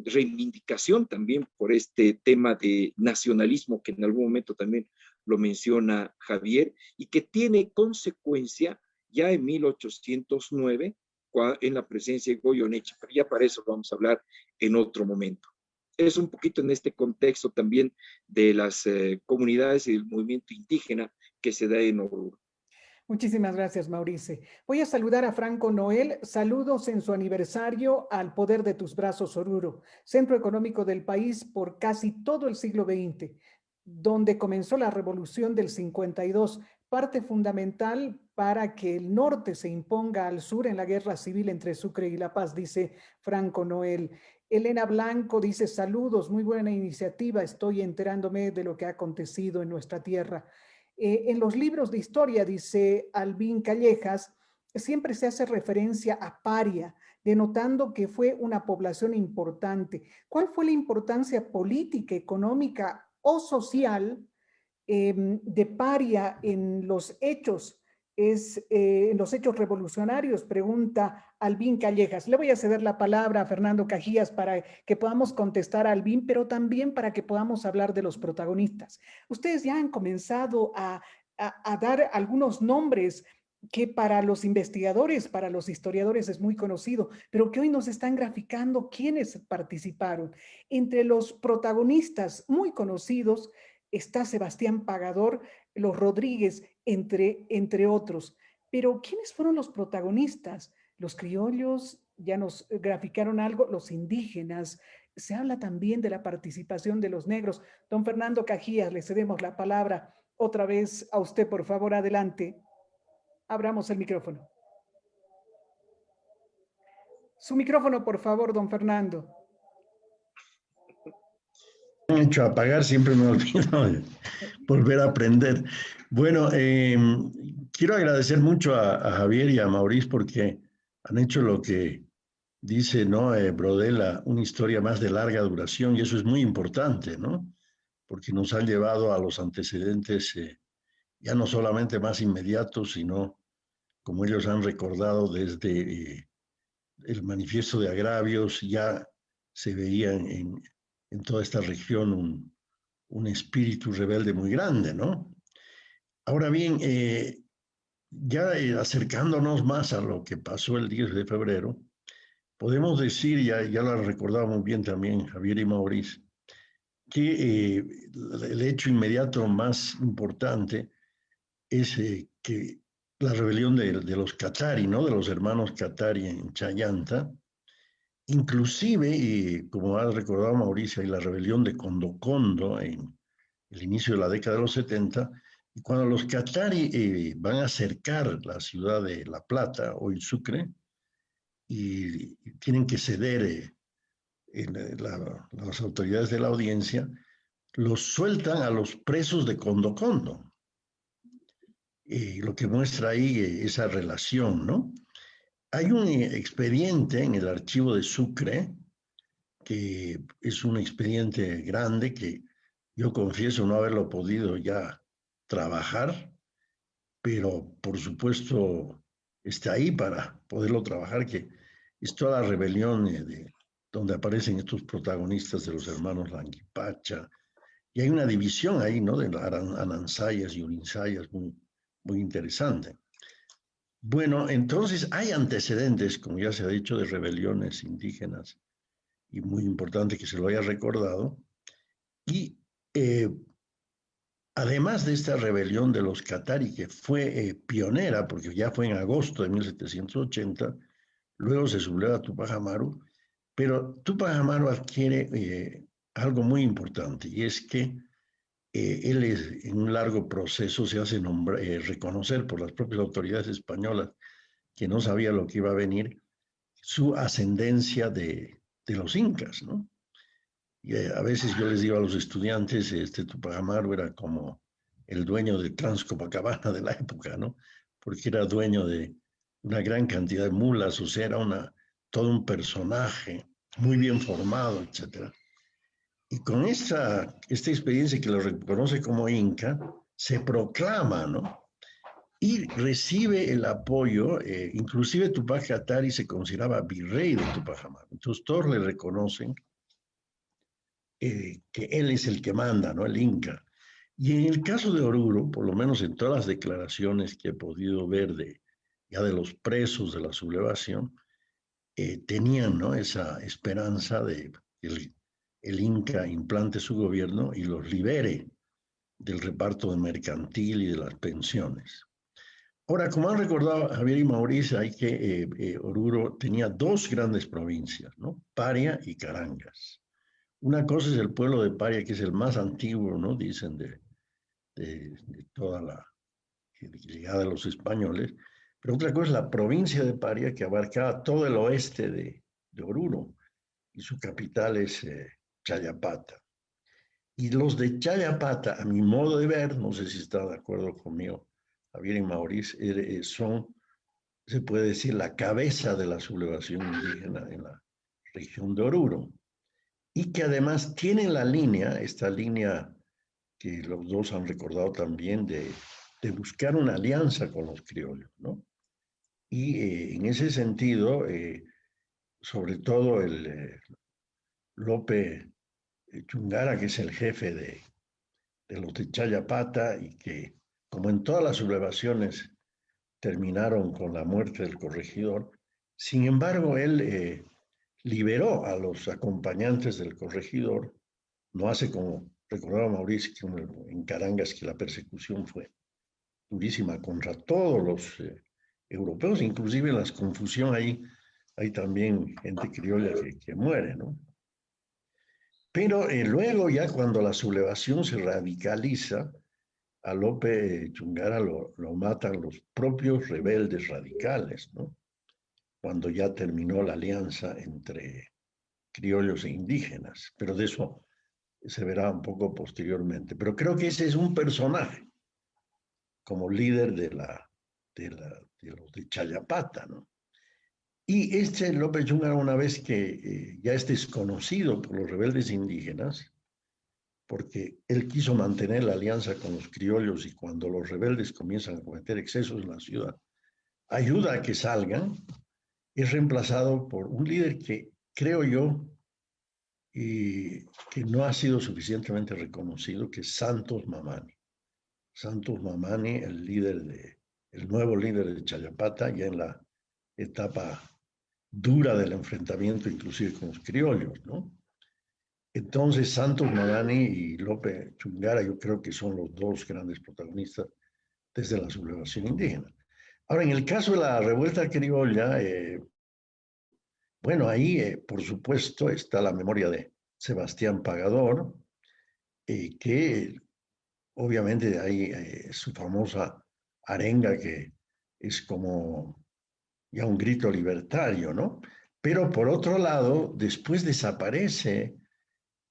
reivindicación también por este tema de nacionalismo que en algún momento también lo menciona Javier y que tiene consecuencia ya en 1809 en la presencia de Goyeneche, pero ya para eso vamos a hablar en otro momento. Es un poquito en este contexto también de las comunidades y del movimiento indígena que se da en Oruro. Muchísimas gracias, Maurice. Voy a saludar a Franco Noel. Saludos en su aniversario al Poder de tus Brazos, Oruro, centro económico del país por casi todo el siglo XX, donde comenzó la revolución del 52, parte fundamental para que el norte se imponga al sur en la guerra civil entre Sucre y La Paz, dice Franco Noel. Elena Blanco dice, saludos, muy buena iniciativa, estoy enterándome de lo que ha acontecido en nuestra tierra. En los libros de historia, dice Albín Callejas, siempre se hace referencia a Paria, denotando que fue una población importante. ¿Cuál fue la importancia política, económica o social de Paria en los hechos? En los hechos revolucionarios, pregunta Albín Callejas. Le voy a ceder la palabra a Fernando Cajías para que podamos contestar a Albín, pero también para que podamos hablar de los protagonistas. Ustedes ya han comenzado a dar algunos nombres que para los investigadores, para los historiadores es muy conocido, pero que hoy nos están graficando quiénes participaron. Entre los protagonistas muy conocidos está Sebastián Pagador, los Rodríguez, entre otros. Pero ¿quiénes fueron los protagonistas? Los criollos, ya nos graficaron algo, los indígenas. Se habla también de la participación de los negros. Don Fernando Cajías, le cedemos la palabra otra vez a usted, por favor, adelante. Abramos el micrófono. Su micrófono, por favor, don Fernando. Me han hecho apagar, siempre me olvido de volver a aprender. Bueno, quiero agradecer mucho a Javier y a Maurice porque han hecho lo que dice, ¿no? Brodel, una historia más de larga duración, y eso es muy importante, ¿no? Porque nos han llevado a los antecedentes ya no solamente más inmediatos, sino, como ellos han recordado, desde el manifiesto de agravios, ya se veía en toda esta región un espíritu rebelde muy grande, ¿no? Ahora bien, ya acercándonos más a lo que pasó el 10 de febrero, podemos decir, ya lo han recordado muy bien también Javier y Maurice, que el hecho inmediato más importante es que la rebelión de los Katari, ¿no? De los hermanos Katari en Chayanta. Inclusive, y como ha recordado Mauricio, hay la rebelión de Condocondo en el inicio de la década de los 70, y cuando los Katari van a acercar la ciudad de La Plata, hoy Sucre, y tienen que ceder las autoridades de la audiencia, los sueltan a los presos de Condocondo. Lo que muestra ahí esa relación, ¿no? Hay un expediente en el archivo de Sucre, que es un expediente grande que yo confieso no haberlo podido ya trabajar, pero por supuesto está ahí para poderlo trabajar, que es toda la rebelión donde aparecen estos protagonistas de los hermanos Languipacha, y hay una división ahí, ¿no? De Anansayas y Urinsayas muy interesante. Bueno, entonces hay antecedentes, como ya se ha dicho, de rebeliones indígenas, y muy importante que se lo haya recordado. Y además de esta rebelión de los Katari, que fue pionera, porque ya fue en agosto de 1780, luego se subleva Tupac Amaru, pero Tupac Amaru adquiere algo muy importante, y es que él en un largo proceso se hace reconocer por las propias autoridades españolas, que no sabía lo que iba a venir, su ascendencia de los incas, ¿no? Y a veces yo les digo a los estudiantes, Tupac Amaru era como el dueño de Transcopacabana de la época, ¿no? Porque era dueño de una gran cantidad de mulas, o sea, era todo un personaje muy bien formado, etc. Y con esta experiencia que lo reconoce como inca, se proclama, ¿no? Y recibe el apoyo, inclusive Tupac Katari se consideraba virrey de Tupac Amaru. Entonces todos le reconocen que él es el que manda, ¿no? El Inca. Y en el caso de Oruro, por lo menos en todas las declaraciones que he podido ver ya de los presos de la sublevación, tenían, ¿no? Esa esperanza de que el Inca implante su gobierno y los libere del reparto de mercantil y de las pensiones. Ahora, como han recordado Javier y Mauricio, hay que Oruro tenía dos grandes provincias, ¿no? Paria y Carangas. Una cosa es el pueblo de Paria, que es el más antiguo, ¿no? Dicen de toda la llegada de los españoles, pero otra cosa es la provincia de Paria, que abarcaba todo el oeste de Oruro, y su capital es Chayapata. Y los de Chayapata, a mi modo de ver, no sé si está de acuerdo conmigo, Javier y Mauricio, se puede decir, la cabeza de la sublevación indígena en la región de Oruro, y que además tienen esta línea que los dos han recordado también, de buscar una alianza con los criollos, ¿no? Y en ese sentido, sobre todo el Lope Chungara, que es el jefe de los de Chayapata, y que, como en todas las sublevaciones, terminaron con la muerte del corregidor. Sin embargo, él liberó a los acompañantes del corregidor. No hace como recordaba Mauricio en Carangas, que la persecución fue durísima contra todos los europeos, inclusive en la confusión ahí hay también gente criolla que muere, ¿no? Pero luego ya cuando la sublevación se radicaliza, a Lope Chungara lo matan los propios rebeldes radicales, ¿no? Cuando ya terminó la alianza entre criollos e indígenas, pero de eso se verá un poco posteriormente. Pero creo que ese es un personaje como líder de los de Chayapata, ¿no? Y López Chungara, una vez que ya es desconocido por los rebeldes indígenas, porque él quiso mantener la alianza con los criollos, y cuando los rebeldes comienzan a cometer excesos en la ciudad, ayuda a que salgan, es reemplazado por un líder que creo yo que no ha sido suficientemente reconocido, que es Santos Mamani. Santos Mamani, el nuevo líder de Chayapata, ya en la etapa dura del enfrentamiento, inclusive con los criollos, ¿no? Entonces, Santos Mamani y Lope Chungara, yo creo que son los dos grandes protagonistas desde la sublevación indígena. Ahora, en el caso de la revuelta criolla, bueno, ahí, por supuesto, está la memoria de Sebastián Pagador, que obviamente hay su famosa arenga que es como ya un grito libertario, ¿no? Pero por otro lado, después desaparece,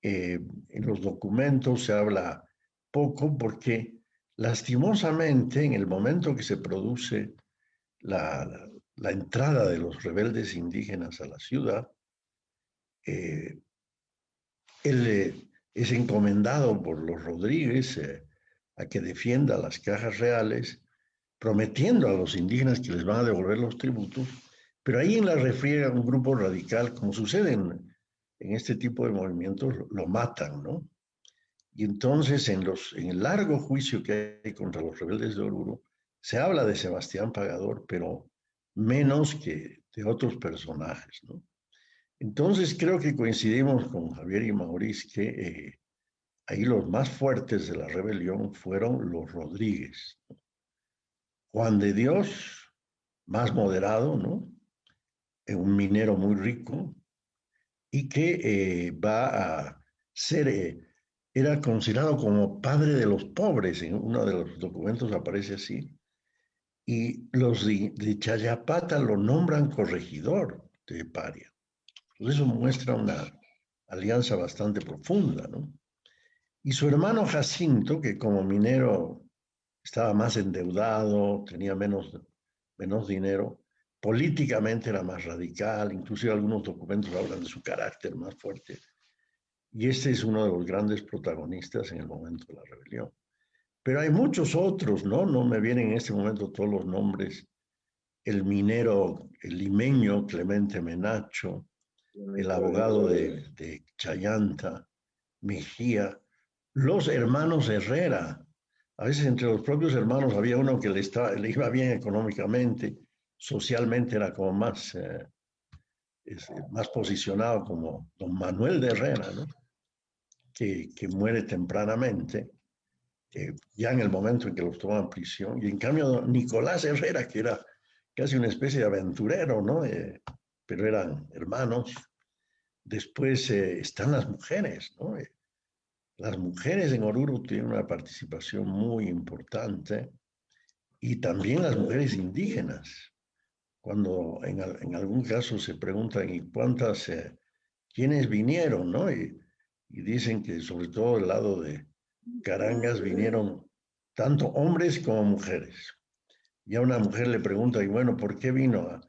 en los documentos se habla poco porque lastimosamente en el momento que se produce la entrada de los rebeldes indígenas a la ciudad, él es encomendado por los Rodríguez a que defienda las cajas reales, prometiendo a los indígenas que les van a devolver los tributos, pero ahí en la refriega un grupo radical, como sucede en este tipo de movimientos, lo matan, ¿no? Y entonces en el largo juicio que hay contra los rebeldes de Oruro, se habla de Sebastián Pagador, pero menos que de otros personajes, ¿no? Entonces creo que coincidimos con Javier y Maurice que ahí los más fuertes de la rebelión fueron los Rodríguez. Juan de Dios, más moderado, ¿no? Un minero muy rico y que va a ser, era considerado como padre de los pobres, en uno de los documentos aparece así, y los de Chayapata lo nombran corregidor de Paria. Entonces eso muestra una alianza bastante profunda, ¿no? Y su hermano Jacinto, que como minero estaba más endeudado, tenía menos dinero, políticamente era más radical, inclusive algunos documentos hablan de su carácter más fuerte. Y este es uno de los grandes protagonistas en el momento de la rebelión. Pero hay muchos otros, ¿no? No me vienen en este momento todos los nombres. El minero, el limeño Clemente Menacho, el abogado de Chayanta, Mejía, los hermanos Herrera. A veces entre los propios hermanos había uno que le iba bien económicamente, socialmente era como más posicionado, como don Manuel de Herrera, ¿no? Que muere tempranamente, ya en el momento en que los toman en prisión. Y en cambio don Nicolás Herrera, que era casi una especie de aventurero, ¿no? Pero eran hermanos. Después están las mujeres, ¿no? Las mujeres en Oruro tienen una participación muy importante y también las mujeres indígenas. Cuando en algún caso se preguntan ¿y cuántas, quiénes vinieron, no? Y dicen que sobre todo del lado de Carangas vinieron tanto hombres como mujeres. Y a una mujer le pregunta, y bueno, ¿por qué vino?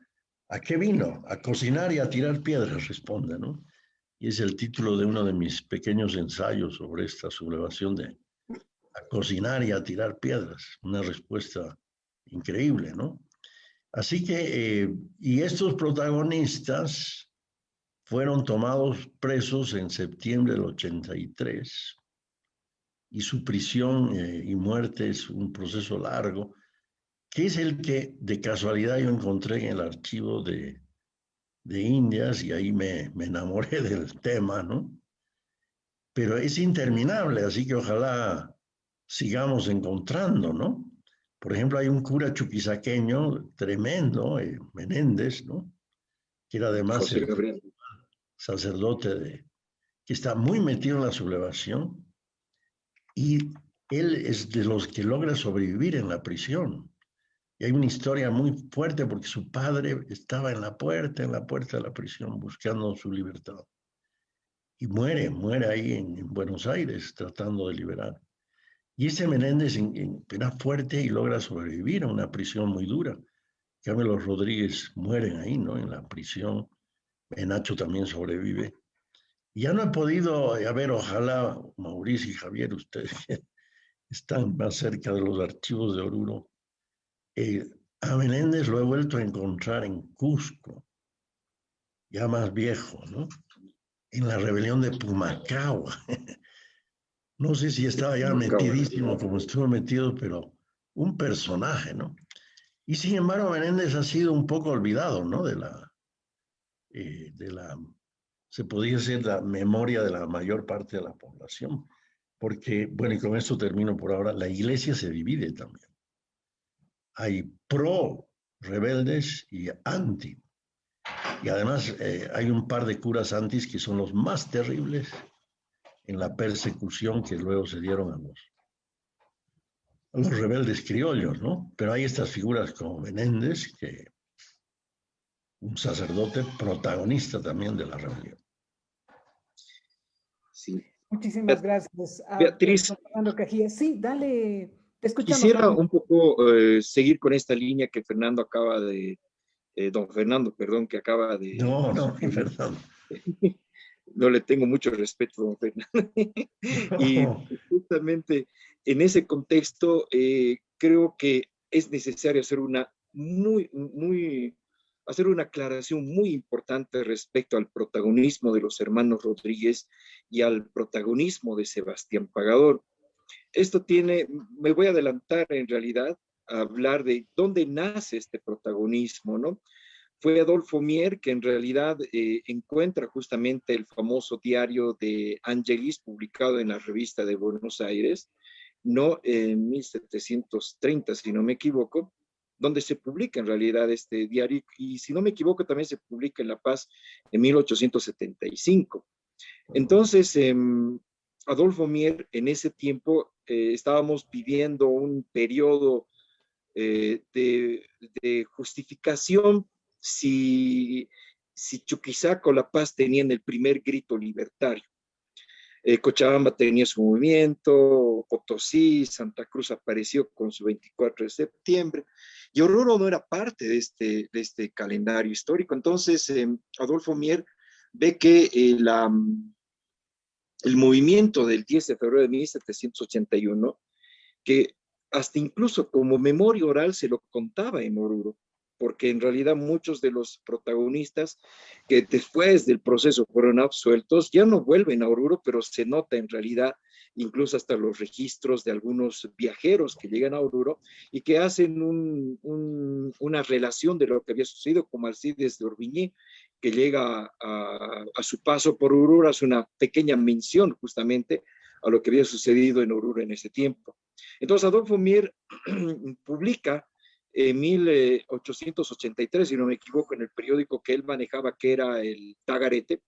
¿A qué vino? A cocinar y a tirar piedras, responde, ¿no? Y es el título de uno de mis pequeños ensayos sobre esta sublevación de a cocinar y a tirar piedras. Una respuesta increíble, ¿no? Así que, y estos protagonistas fueron tomados presos en septiembre del 83 y su prisión y muerte es un proceso largo, que es el que de casualidad yo encontré en el archivo de Indias y ahí me enamoré del tema, ¿no? Pero es interminable, así que ojalá sigamos encontrando, ¿no? Por ejemplo, hay un cura chuquisaqueño tremendo, Menéndez, ¿no? Que era además José el Gabriel. sacerdote que está muy metido en la sublevación y él es de los que logra sobrevivir en la prisión. Y hay una historia muy fuerte porque su padre estaba en la puerta de la prisión buscando su libertad. Y muere ahí en Buenos Aires tratando de liberar. Y ese Menéndez pena fuerte y logra sobrevivir a una prisión muy dura. En cambio, los Rodríguez mueren ahí, ¿no? En la prisión. Menacho también sobrevive. Y ya no he podido, a ver, ojalá Mauricio y Javier, ustedes que están más cerca de los archivos de Oruro, a Menéndez lo he vuelto a encontrar en Cusco, ya más viejo, ¿no? En la rebelión de Pumacahua. No sé si estaba ya metidísimo como estuvo metido, pero un personaje, ¿no? Y sin embargo, Menéndez ha sido un poco olvidado, ¿no? Se podría decir, la memoria de la mayor parte de la población. Porque, bueno, y con esto termino por ahora, la iglesia se divide también. Hay pro rebeldes y anti. Y además hay un par de curas antis que son los más terribles en la persecución que luego se dieron a los rebeldes criollos, ¿no? Pero hay estas figuras como Menéndez, que un sacerdote protagonista también de la rebelión. Sí. Muchísimas gracias a Beatriz, don Fernando Cajía. Sí, dale, te escuchamos. quisiera un poco seguir con esta línea que Fernando acaba de, don Fernando, perdón, que acaba de... No, perdón. No le tengo mucho respeto, don Fernando. Y justamente en ese contexto, creo que es necesario hacer hacer una aclaración muy importante respecto al protagonismo de los hermanos Rodríguez y al protagonismo de Sebastián Pagador. Me voy a adelantar en realidad a hablar de dónde nace este protagonismo, ¿no? Fue Adolfo Mier que en realidad encuentra justamente el famoso diario de Angelis publicado en la revista de Buenos Aires, no en 1730, si no me equivoco, donde se publica en realidad este diario y si no me equivoco también se publica en La Paz en 1875. Entonces, Adolfo Mier en ese tiempo estábamos viviendo un periodo de justificación si Chuquisaca o La Paz tenían el primer grito libertario. Cochabamba tenía su movimiento, Potosí, Santa Cruz apareció con su 24 de septiembre, y Oruro no era parte de este calendario histórico. Entonces, Adolfo Mier ve que el movimiento del 10 de febrero de 1781, que hasta incluso como memoria oral se lo contaba en Oruro, porque en realidad muchos de los protagonistas que después del proceso fueron absueltos ya no vuelven a Oruro, pero se nota en realidad incluso hasta los registros de algunos viajeros que llegan a Oruro y que hacen una relación de lo que había sucedido, como Alcides de Orbigny, que llega a su paso por Oruro, hace una pequeña mención justamente a lo que había sucedido en Oruro en ese tiempo. Entonces Adolfo Mier publica en 1883, si no me equivoco, en el periódico que él manejaba, que era el Tagarete,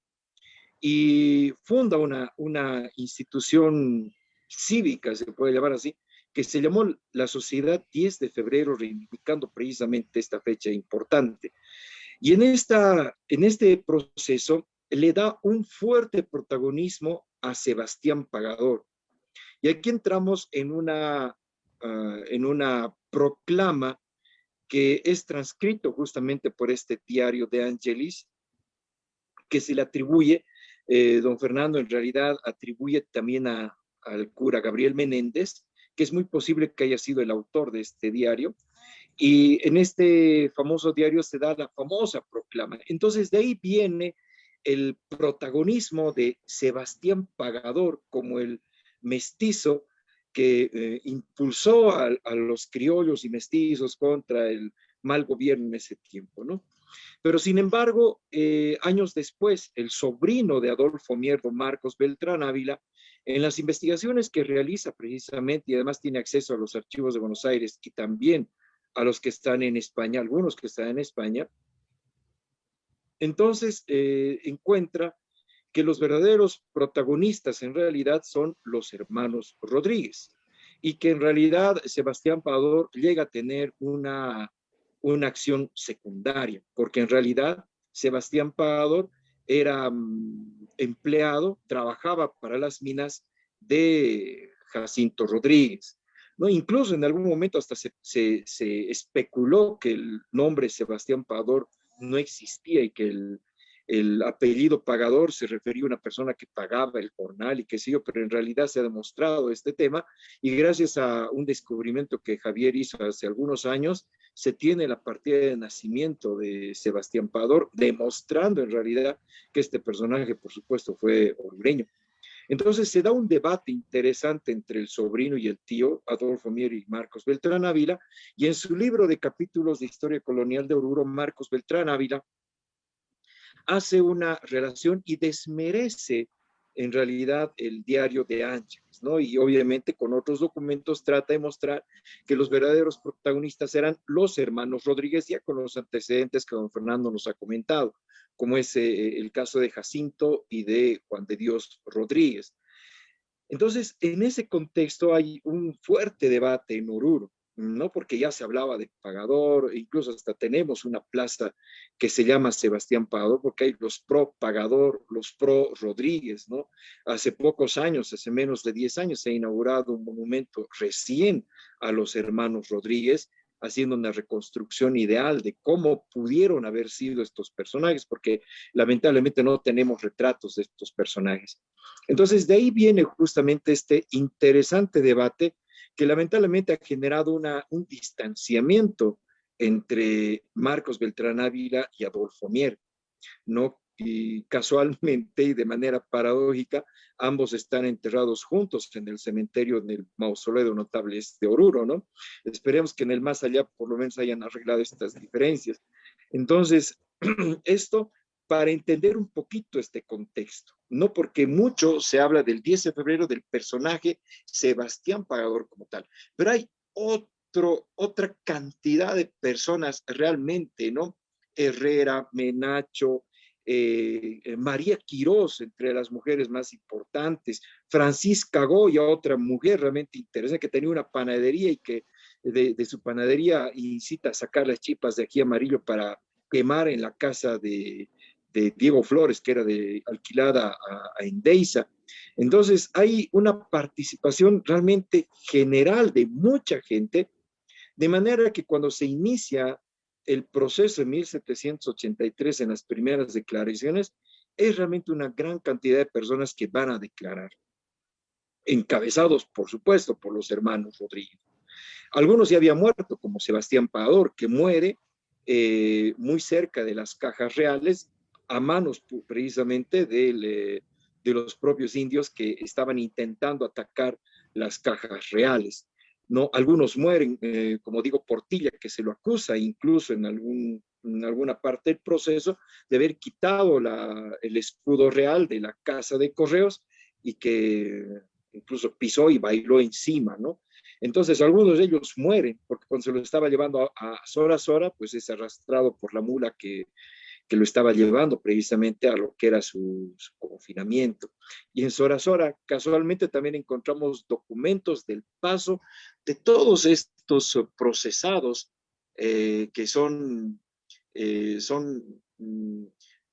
y funda una institución cívica, se puede llamar así, que se llamó la Sociedad 10 de Febrero, reivindicando precisamente esta fecha importante. Y en este proceso le da un fuerte protagonismo a Sebastián Pagador. Y aquí entramos en una proclama que es transcrito justamente por este diario de Angelis, que se le atribuye, don Fernando en realidad atribuye también al cura Gabriel Menéndez, que es muy posible que haya sido el autor de este diario, y en este famoso diario se da la famosa proclama. Entonces de ahí viene el protagonismo de Sebastián Pagador como el mestizo que impulsó a los criollos y mestizos contra el mal gobierno en ese tiempo, ¿no? Pero sin embargo, años después, el sobrino de Adolfo Mier, don Marcos Beltrán Ávila, en las investigaciones que realiza precisamente, y además tiene acceso a los archivos de Buenos Aires y también a los que están en España, algunos que están en España, entonces encuentra que los verdaderos protagonistas en realidad son los hermanos Rodríguez y que en realidad Sebastián Pagador llega a tener una acción secundaria, porque en realidad Sebastián Pagador era empleado, trabajaba para las minas de Jacinto Rodríguez, ¿no? Incluso en algún momento hasta se especuló que el nombre Sebastián Pagador no existía y que el apellido Pagador se refería a una persona que pagaba el jornal y qué sé yo, pero en realidad se ha demostrado este tema y gracias a un descubrimiento que Javier hizo hace algunos años, se tiene la partida de nacimiento de Sebastián Pagador, demostrando en realidad que este personaje, por supuesto, fue orureño. Entonces se da un debate interesante entre el sobrino y el tío, Adolfo Mier y Marcos Beltrán Ávila, y en su libro de capítulos de historia colonial de Oruro, Marcos Beltrán Ávila hace una relación y desmerece en realidad el diario de Ángeles, ¿no? Y obviamente con otros documentos trata de mostrar que los verdaderos protagonistas eran los hermanos Rodríguez, ya con los antecedentes que don Fernando nos ha comentado, como es el caso de Jacinto y de Juan de Dios Rodríguez. Entonces, en ese contexto hay un fuerte debate en Oruro, ¿no? Porque ya se hablaba de pagador, incluso hasta tenemos una plaza que se llama Sebastián Pagador, porque hay los pro pagador, los pro Rodríguez, ¿no? Hace pocos años, hace menos de 10 años, se ha inaugurado un monumento recién a los hermanos Rodríguez, haciendo una reconstrucción ideal de cómo pudieron haber sido estos personajes, porque lamentablemente no tenemos retratos de estos personajes. Entonces, de ahí viene justamente este interesante debate que lamentablemente ha generado un distanciamiento entre Marcos Beltrán Ávila y Adolfo Mier, ¿no? Y casualmente y de manera paradójica, ambos están enterrados juntos en el cementerio, en el mausoleo de notables de Oruro, ¿no? Esperemos que en el más allá por lo menos hayan arreglado estas diferencias. Entonces, esto para entender un poquito este contexto, no porque mucho se habla del 10 de febrero del personaje Sebastián Pagador como tal, pero hay otra cantidad de personas realmente, ¿no? Herrera, Menacho, María Quirós, entre las mujeres más importantes, Francisca Goya, otra mujer realmente interesante que tenía una panadería y que de su panadería incita a sacar las chipas de aquí amarillo para quemar en la casa de Diego Flores, que era alquilada a Endesa. Entonces hay una participación realmente general de mucha gente, de manera que cuando se inicia el proceso en 1783 en las primeras declaraciones, es realmente una gran cantidad de personas que van a declarar, encabezados, por supuesto, por los hermanos Rodríguez. Algunos ya habían muerto, como Sebastián Pagador, que muere muy cerca de las cajas reales, a manos precisamente de los propios indios que estaban intentando atacar las cajas reales. ¿No? Algunos mueren, como digo, Portilla, que se lo acusa incluso en alguna parte del proceso de haber quitado el escudo real de la casa de correos y que incluso pisó y bailó encima, ¿no? Entonces algunos de ellos mueren porque cuando se lo estaba llevando a Sora, pues es arrastrado por la mula que lo estaba llevando precisamente a lo que era su confinamiento. Y en Sora, casualmente también encontramos documentos del paso de todos estos procesados que son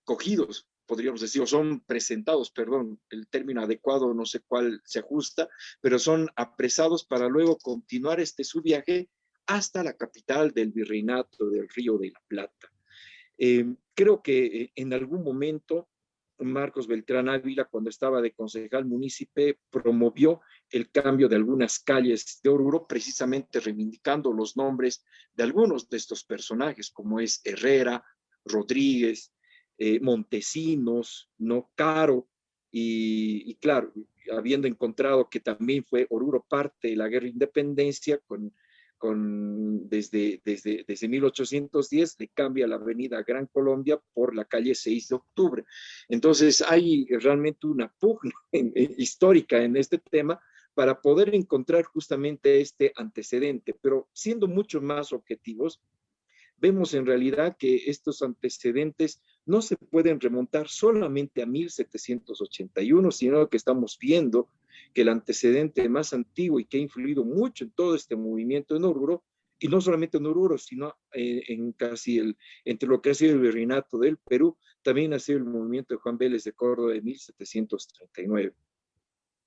cogidos, podríamos decir, o son presentados, perdón, el término adecuado no sé cuál se ajusta, pero son apresados para luego continuar su viaje hasta la capital del virreinato del Río de la Plata. Creo que en algún momento Marcos Beltrán Ávila, cuando estaba de concejal munícipe, promovió el cambio de algunas calles de Oruro, precisamente reivindicando los nombres de algunos de estos personajes, como es Herrera, Rodríguez, Montesinos, ¿no? Caro, y claro, habiendo encontrado que también fue Oruro parte de la guerra de independencia desde 1810 le cambia la avenida Gran Colombia por la calle 6 de octubre. Entonces hay realmente una pugna histórica en este tema para poder encontrar justamente este antecedente, pero siendo mucho más objetivos, vemos en realidad que estos antecedentes no se pueden remontar solamente a 1781, sino que estamos viendo que el antecedente más antiguo y que ha influido mucho en todo este movimiento en Oruro, y no solamente en Oruro, sino en entre lo que ha sido el virreinato del Perú, también ha sido el movimiento de Juan Vélez de Córdoba de 1739.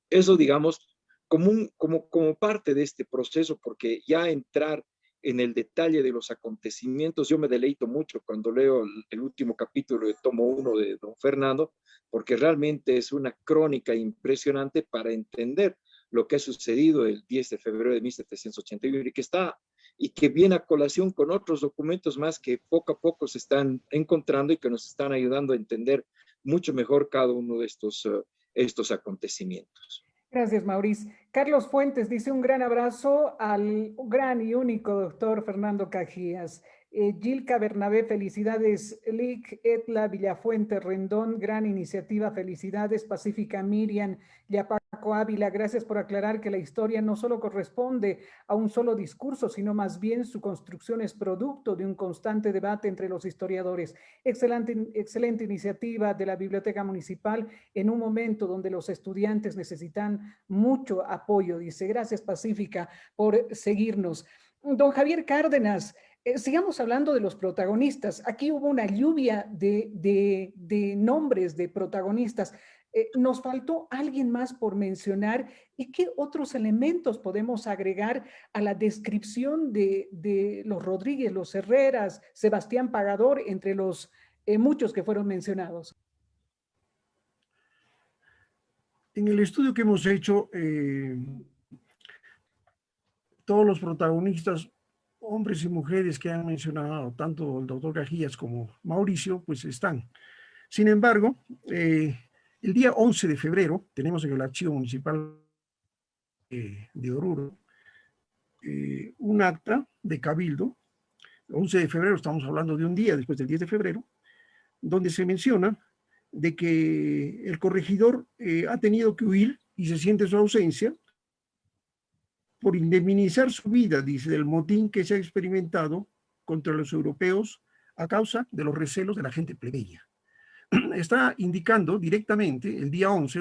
Eso, digamos, como parte de este proceso, porque ya entrar en el detalle de los acontecimientos, yo me deleito mucho cuando leo el último capítulo de tomo 1 de don Fernando, porque realmente es una crónica impresionante para entender lo que ha sucedido el 10 de febrero de 1781 y que viene a colación con otros documentos más que poco a poco se están encontrando y que nos están ayudando a entender mucho mejor cada uno de estos acontecimientos. Gracias, Maurice. Carlos Fuentes dice un gran abrazo al gran y único doctor Fernando Cajías. Gilca Bernabé, felicidades. Lic, Etla, Villafuente, Rendón, gran iniciativa, felicidades. Pacífica Miriam, Yapaco Ávila, gracias por aclarar que la historia no solo corresponde a un solo discurso, sino más bien su construcción es producto de un constante debate entre los historiadores. Excelente iniciativa de la Biblioteca Municipal en un momento donde los estudiantes necesitan mucho apoyo. Dice, gracias Pacífica por seguirnos. Don Javier Cárdenas, sigamos hablando de los protagonistas. Aquí hubo una lluvia de nombres de protagonistas. Nos faltó alguien más por mencionar. ¿Y qué otros elementos podemos agregar a la descripción de los Rodríguez, los Herreras, Sebastián Pagador, entre los muchos que fueron mencionados? En el estudio que hemos hecho, todos los protagonistas, hombres y mujeres que han mencionado, tanto el doctor Cajías como Mauricio, pues están. Sin embargo, el día 11 de febrero, tenemos en el Archivo Municipal de Oruro un acta de cabildo. 11 de febrero, estamos hablando de un día después del 10 de febrero, donde se menciona de que el corregidor ha tenido que huir y se siente su ausencia por indemnizar su vida, dice, del motín que se ha experimentado contra los europeos a causa de los recelos de la gente plebeya. Está indicando directamente el día 11,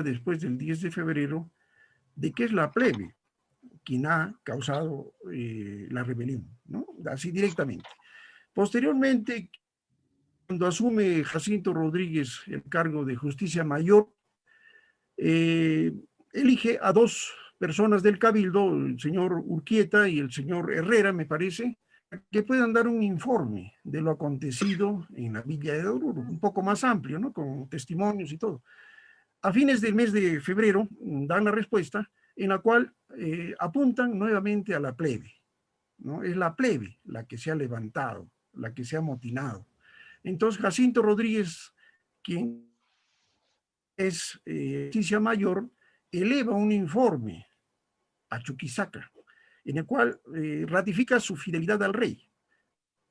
después del 10 de febrero, de que es la plebe quien ha causado la rebelión, ¿no? Así directamente. Posteriormente, cuando asume Jacinto Rodríguez el cargo de Justicia Mayor, elige a dos personas del Cabildo, el señor Urquieta y el señor Herrera, me parece, que puedan dar un informe de lo acontecido en la villa de Oruro, un poco más amplio, ¿no? Con testimonios y todo. A fines del mes de febrero dan la respuesta en la cual apuntan nuevamente a la plebe, ¿no? Es la plebe la que se ha levantado, la que se ha amotinado. Entonces Jacinto Rodríguez, quien es justicia mayor, eleva un informe a Chuquisaca, en el cual ratifica su fidelidad al rey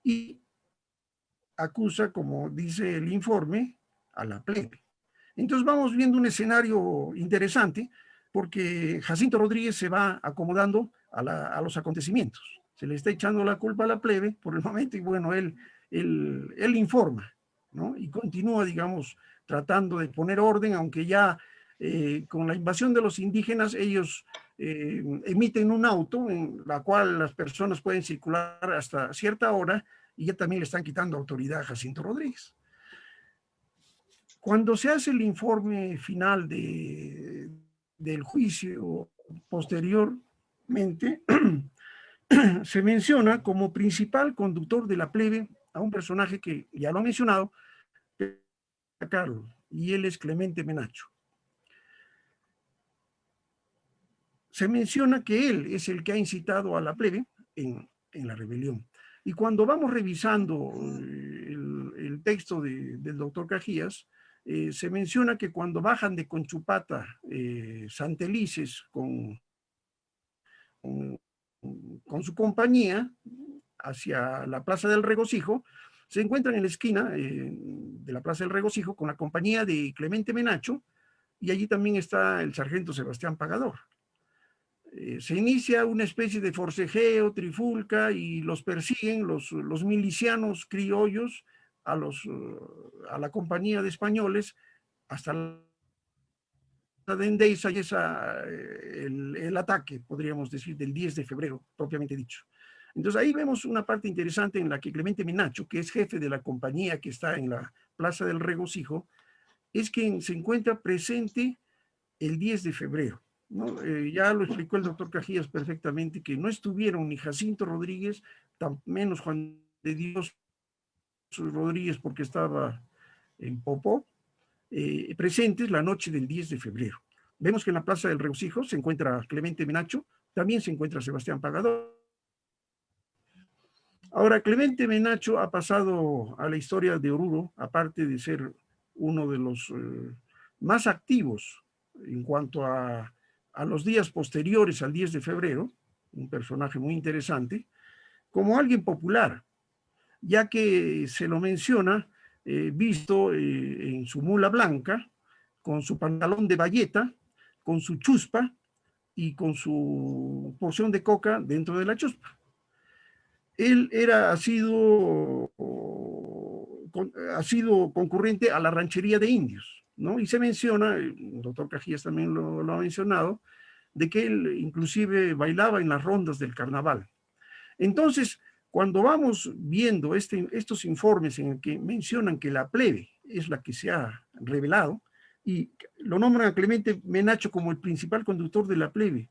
y acusa, como dice el informe, a la plebe. Entonces vamos viendo un escenario interesante porque Jacinto Rodríguez se va acomodando a los acontecimientos. Se le está echando la culpa a la plebe por el momento y bueno, él informa, ¿no? Y continúa, digamos, tratando de poner orden, aunque ya con la invasión de los indígenas ellos emiten un auto en la cual las personas pueden circular hasta cierta hora y ya también le están quitando autoridad a Jacinto Rodríguez. Cuando se hace el informe final del juicio posteriormente, se menciona como principal conductor de la plebe a un personaje que ya lo ha mencionado, Carlos, y él es Clemente Menacho. Se menciona que él es el que ha incitado a la plebe en la rebelión. Y cuando vamos revisando el texto del doctor Cajías, se menciona que cuando bajan de Conchupata, Santelices, con su compañía hacia la Plaza del Regocijo, se encuentran en la esquina de la Plaza del Regocijo con la compañía de Clemente Menacho, y allí también está el sargento Sebastián Pagador. Se inicia una especie de forcejeo, trifulca, y los persiguen los milicianos criollos a la compañía de españoles hasta la de Endeiza, y el ataque, podríamos decir, del 10 de febrero, propiamente dicho. Entonces ahí vemos una parte interesante en la que Clemente Menacho, que es jefe de la compañía que está en la Plaza del Regocijo, es quien se encuentra presente el 10 de febrero. ¿No? Ya lo explicó el doctor Cajías perfectamente, que no estuvieron ni Jacinto Rodríguez, tan menos Juan de Dios Rodríguez, porque estaba en Popó, presentes la noche del 10 de febrero. Vemos que en la Plaza del Regocijo se encuentra Clemente Menacho, también se encuentra Sebastián Pagador. Ahora, Clemente Menacho ha pasado a la historia de Oruro, aparte de ser uno de los más activos en cuanto a los días posteriores al 10 de febrero, un personaje muy interesante. como alguien popular, ya que se lo menciona visto en su mula blanca, con su pantalón de bayeta, con su chuspa y con su porción de coca dentro de la chuspa. Él ha sido concurrente a la ranchería de indios, ¿no? Y se menciona, el doctor Cajías también lo ha mencionado, de que él inclusive bailaba en las rondas del carnaval. Entonces, cuando vamos viendo estos informes en el que mencionan que la plebe es la que se ha revelado, y lo nombran a Clemente Menacho como el principal conductor de la plebe,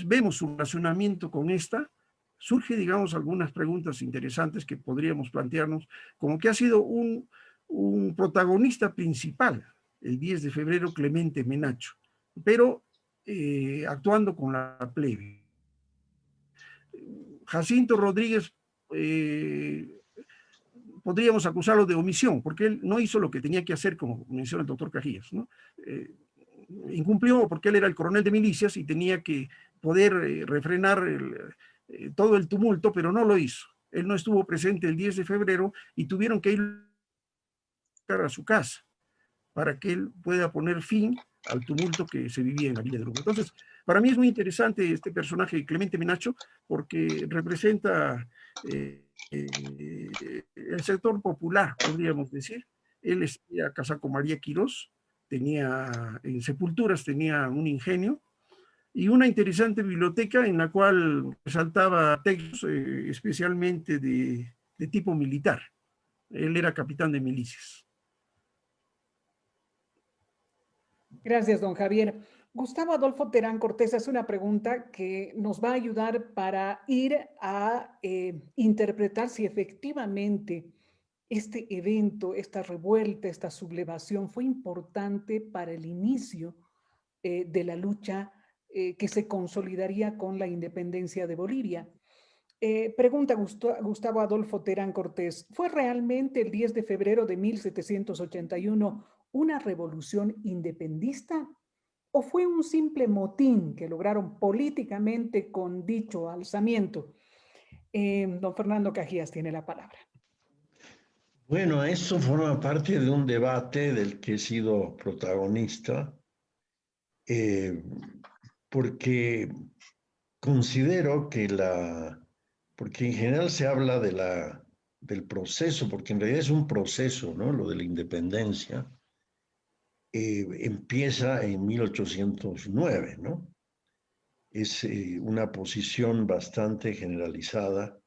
vemos su relacionamiento con esta, surge, digamos, algunas preguntas interesantes que podríamos plantearnos, como que ha sido un protagonista principal, el 10 de febrero, Clemente Menacho, pero actuando con la plebe. Jacinto Rodríguez, podríamos acusarlo de omisión, porque él no hizo lo que tenía que hacer, como menciona el doctor Cajías, ¿no? Incumplió porque él era el coronel de milicias y tenía que poder refrenar todo el tumulto, pero no lo hizo. Él no estuvo presente el 10 de febrero y tuvieron que ir a su casa para que él pueda poner fin al tumulto que se vivía en la Villa de Lugo. Entonces, para mí es muy interesante este personaje, Clemente Menacho, porque representa el sector popular, podríamos decir. Él estaba casado con María Quirós, en Sepulturas tenía un ingenio y una interesante biblioteca en la cual resaltaba textos especialmente de tipo militar. Él era capitán de milicias. Gracias, don Javier. Gustavo Adolfo Terán Cortés hace una pregunta que nos va a ayudar para ir a interpretar si efectivamente este evento, esta revuelta, esta sublevación fue importante para el inicio de la lucha que se consolidaría con la independencia de Bolivia. Pregunta Gustavo Adolfo Terán Cortés, ¿fue realmente el 10 de febrero de 1781 una revolución independista o fue un simple motín que lograron políticamente con dicho alzamiento? Don Fernando Cajías tiene la palabra. Bueno, esto forma parte de un debate del que he sido protagonista, porque considero que porque en general se habla del proceso, porque en realidad es un proceso, ¿no? Lo de la independencia empieza en 1809, ¿no? Es una posición bastante generalizada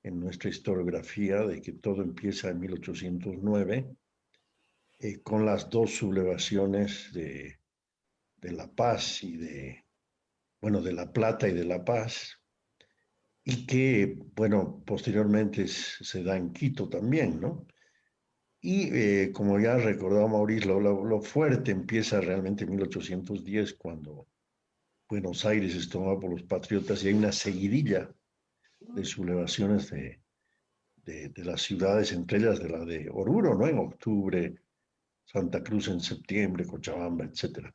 en nuestra historiografía de que todo empieza en 1809 con las dos sublevaciones de La Paz y de La Plata y de La Paz, y que, bueno, posteriormente se da en Quito también, ¿no? Y como ya recordaba Mauricio, lo fuerte empieza realmente en 1810, cuando Buenos Aires es tomado por los patriotas y hay una seguidilla de sublevaciones de las ciudades, entre ellas de la de Oruro, ¿no? En octubre, Santa Cruz en septiembre, Cochabamba, etc.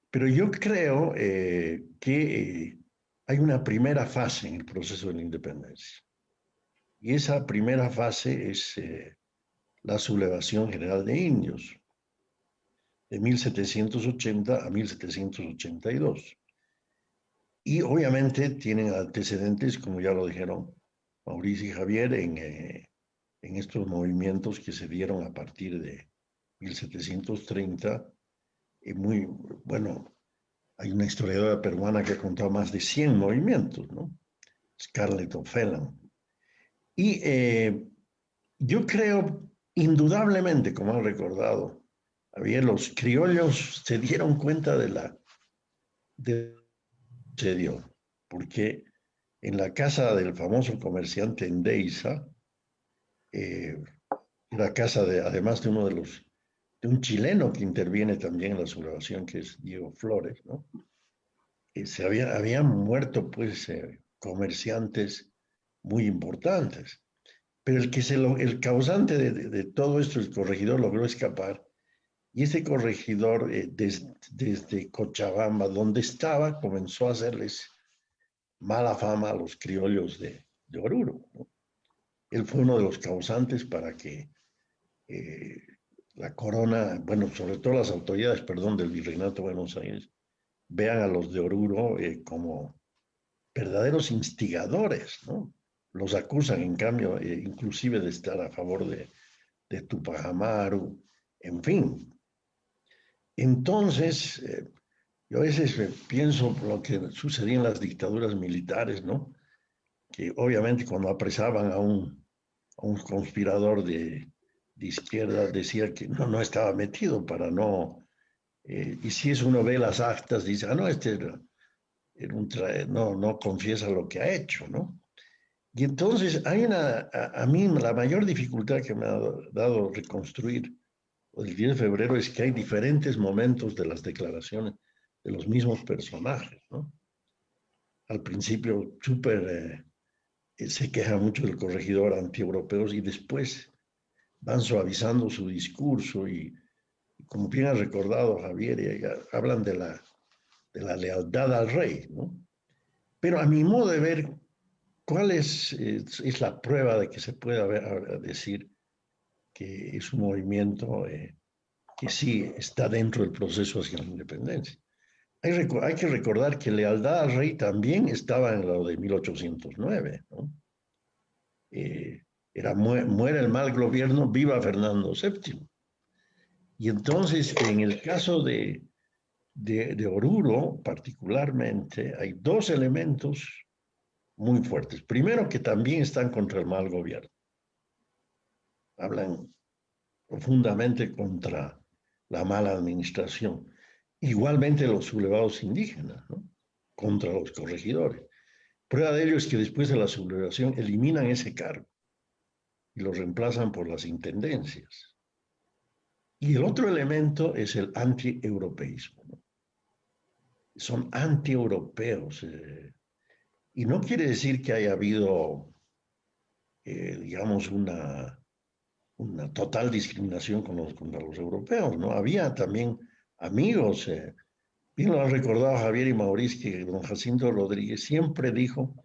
Pero yo creo que hay una primera fase en el proceso de la independencia. Y esa primera fase es la sublevación general de indios, de 1780 a 1782. Y obviamente tienen antecedentes, como ya lo dijeron Mauricio y Javier, en estos movimientos que se dieron a partir de 1730. Y hay una historiadora peruana que ha contado más de 100 movimientos, ¿no? Scarlett O'Phelan. Y yo creo, indudablemente, como han recordado, los criollos se dieron cuenta se dio, porque en la casa del famoso comerciante Endeiza, la casa además de de un chileno que interviene también en la sublevación, que es Diego Flores, ¿no? Habían muerto, pues, comerciantes muy importantes. Pero el causante de todo esto, el corregidor, logró escapar. Y ese corregidor, desde Cochabamba, donde estaba, comenzó a hacerles mala fama a los criollos de Oruro, ¿no? Él fue uno de los causantes para que la corona, bueno, sobre todo las autoridades, perdón, del Virreinato de Buenos Aires, vean a los de Oruro como verdaderos instigadores, ¿no? Los acusan, en cambio, inclusive de estar a favor de Tupac Amaru, en fin. Entonces, yo a veces pienso lo que sucedía en las dictaduras militares, ¿no? Que obviamente cuando apresaban a un conspirador de izquierda decía que no estaba metido para no... y si es uno ve las actas, dice, no, no confiesa lo que ha hecho, ¿no? Y entonces hay a mí la mayor dificultad que me ha dado reconstruir el 10 de febrero es que hay diferentes momentos de las declaraciones de los mismos personajes, ¿no? Al principio se queja mucho del corregidor antieuropeos y después van suavizando su discurso y como bien ha recordado Javier, hablan de la lealtad al rey, ¿no? Pero a mi modo de ver, ¿cuál es la prueba de que se pueda decir que es un movimiento que sí está dentro del proceso hacia la independencia? Hay que recordar que lealtad al rey también estaba en lo de 1809, ¿no? Era muere el mal gobierno, viva Fernando VII. Y entonces, en el caso de Oruro, particularmente, hay dos elementos muy fuertes. Primero, que también están contra el mal gobierno. Hablan profundamente contra la mala administración. Igualmente los sublevados indígenas, ¿no? Contra los corregidores. Prueba de ello es que después de la sublevación eliminan ese cargo y lo reemplazan por las intendencias. Y el otro elemento es el anti-europeísmo, ¿no? Son anti-europeos. Y no quiere decir que haya habido, digamos, una total discriminación contra los europeos, ¿no? Había también amigos, bien lo han recordado Javier y Mauricio, que don Jacinto Rodríguez siempre dijo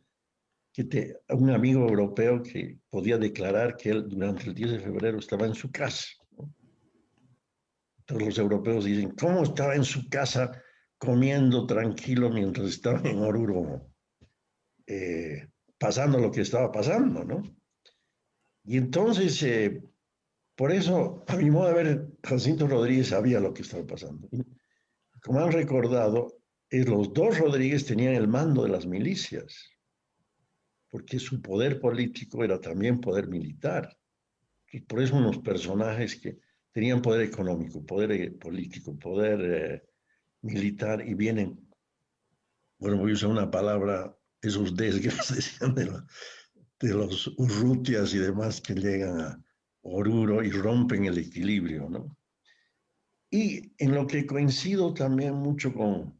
que un amigo europeo que podía declarar que él durante el 10 de febrero estaba en su casa, ¿no? Entonces los europeos dicen, ¿cómo estaba en su casa comiendo tranquilo mientras estaba en Oruro, pasando lo que estaba pasando, ¿no? Y entonces, por eso, a mi modo de ver, Jacinto Rodríguez sabía lo que estaba pasando. Y, como han recordado, los dos Rodríguez tenían el mando de las milicias, porque su poder político era también poder militar. Y por eso unos personajes que tenían poder económico, poder político, poder militar, y vienen, bueno, voy a usar una palabra, esos desgracias decían de los urrutias y demás que llegan a Oruro y rompen el equilibrio, ¿no? Y en lo que coincido también mucho con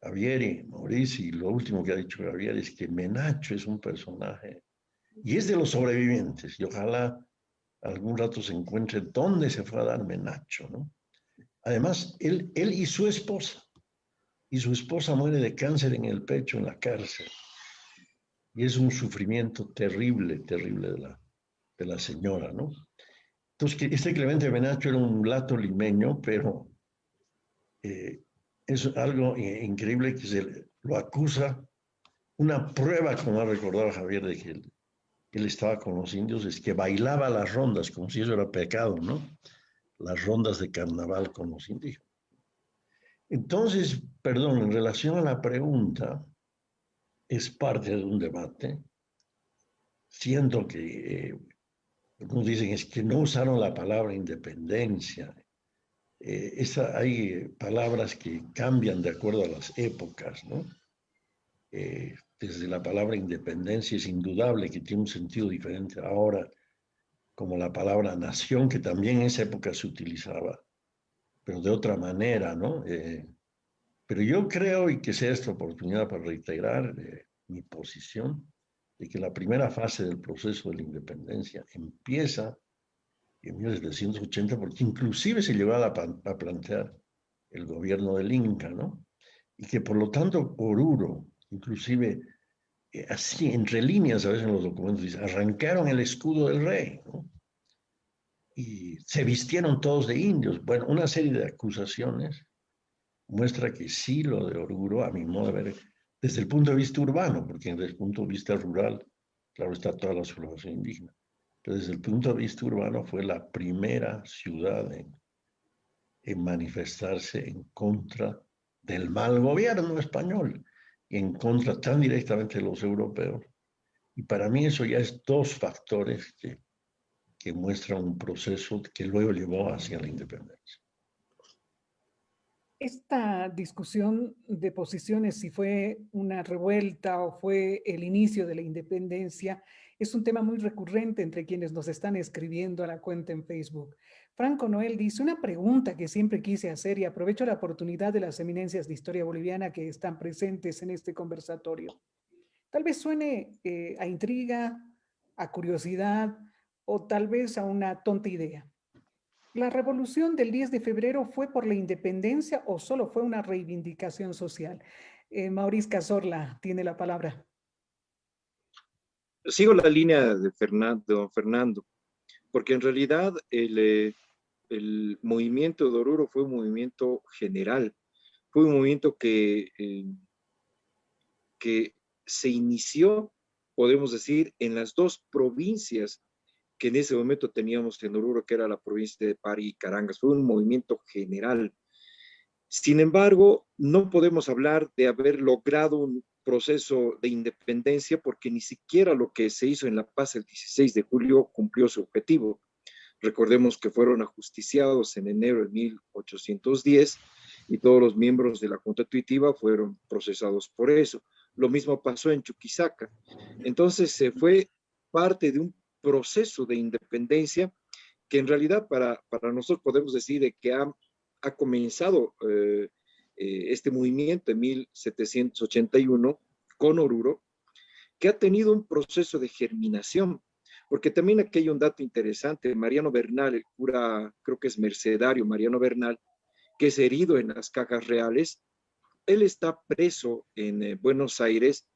Javier y Mauricio, y lo último que ha dicho Javier es que Menacho es un personaje, y es de los sobrevivientes, y ojalá algún rato se encuentre dónde se fue a dar Menacho, ¿no? Además, él y su esposa muere de cáncer en el pecho en la cárcel, y es un sufrimiento terrible, terrible de la señora, ¿no? Entonces, este Clemente Menacho era un mulato limeño, pero es algo increíble que se lo acusa. Una prueba, como ha recordado Javier, de que él estaba con los indios, es que bailaba las rondas, como si eso era pecado, ¿no? Las rondas de carnaval con los indígenas. Entonces, perdón, en relación a la pregunta, es parte de un debate. Siento que, algunos dicen, es que no usaron la palabra independencia. Hay palabras que cambian de acuerdo a las épocas, ¿no? Desde la palabra independencia es indudable que tiene un sentido diferente ahora, como la palabra nación, que también en esa época se utilizaba, pero de otra manera, ¿no? Pero yo creo, y que sea esta oportunidad para reiterar mi posición, de que la primera fase del proceso de la independencia empieza en 1780, porque inclusive se llegó a plantear el gobierno del Inca, ¿no? Y que por lo tanto Oruro, inclusive así entre líneas a veces en los documentos dice, arrancaron el escudo del rey, ¿no? Y se vistieron todos de indios. Bueno, una serie de acusaciones muestra que sí lo de Oruro, a mi modo de ver, desde el punto de vista urbano, porque desde el punto de vista rural, claro, está toda la población indígena, pero desde el punto de vista urbano fue la primera ciudad en manifestarse en contra del mal gobierno español y en contra tan directamente de los europeos. Y para mí eso ya es dos factores que muestran un proceso que luego llevó hacia la independencia. Esta discusión de posiciones, si fue una revuelta o fue el inicio de la independencia, es un tema muy recurrente entre quienes nos están escribiendo a la cuenta en Facebook. Franco Noel dice, una pregunta que siempre quise hacer y aprovecho la oportunidad de las eminencias de historia boliviana que están presentes en este conversatorio. Tal vez suene a intriga, a curiosidad o tal vez a una tonta idea. ¿La revolución del 10 de febrero fue por la independencia o solo fue una reivindicación social? Maurice Cazorla tiene la palabra. Sigo la línea de don Fernando, porque en realidad el movimiento de Oruro fue un movimiento general, fue un movimiento que se inició, podemos decir, en las dos provincias que en ese momento teníamos en Oruro, que era la provincia de Pari y Carangas. Fue un movimiento general. Sin embargo, no podemos hablar de haber logrado un proceso de independencia porque ni siquiera lo que se hizo en La Paz el 16 de julio cumplió su objetivo. Recordemos que fueron ajusticiados en enero de 1810 y todos los miembros de la Junta Tuitiva fueron procesados por eso. Lo mismo pasó en Chuquisaca. Entonces se fue parte de un proceso de independencia que en realidad para nosotros podemos decir que ha comenzado este movimiento en 1781 con Oruro, que ha tenido un proceso de germinación, porque también aquí hay un dato interesante. Mariano Bernal, el cura, creo que es mercedario Mariano Bernal, que es herido en las Cajas Reales, él está preso en Buenos Aires,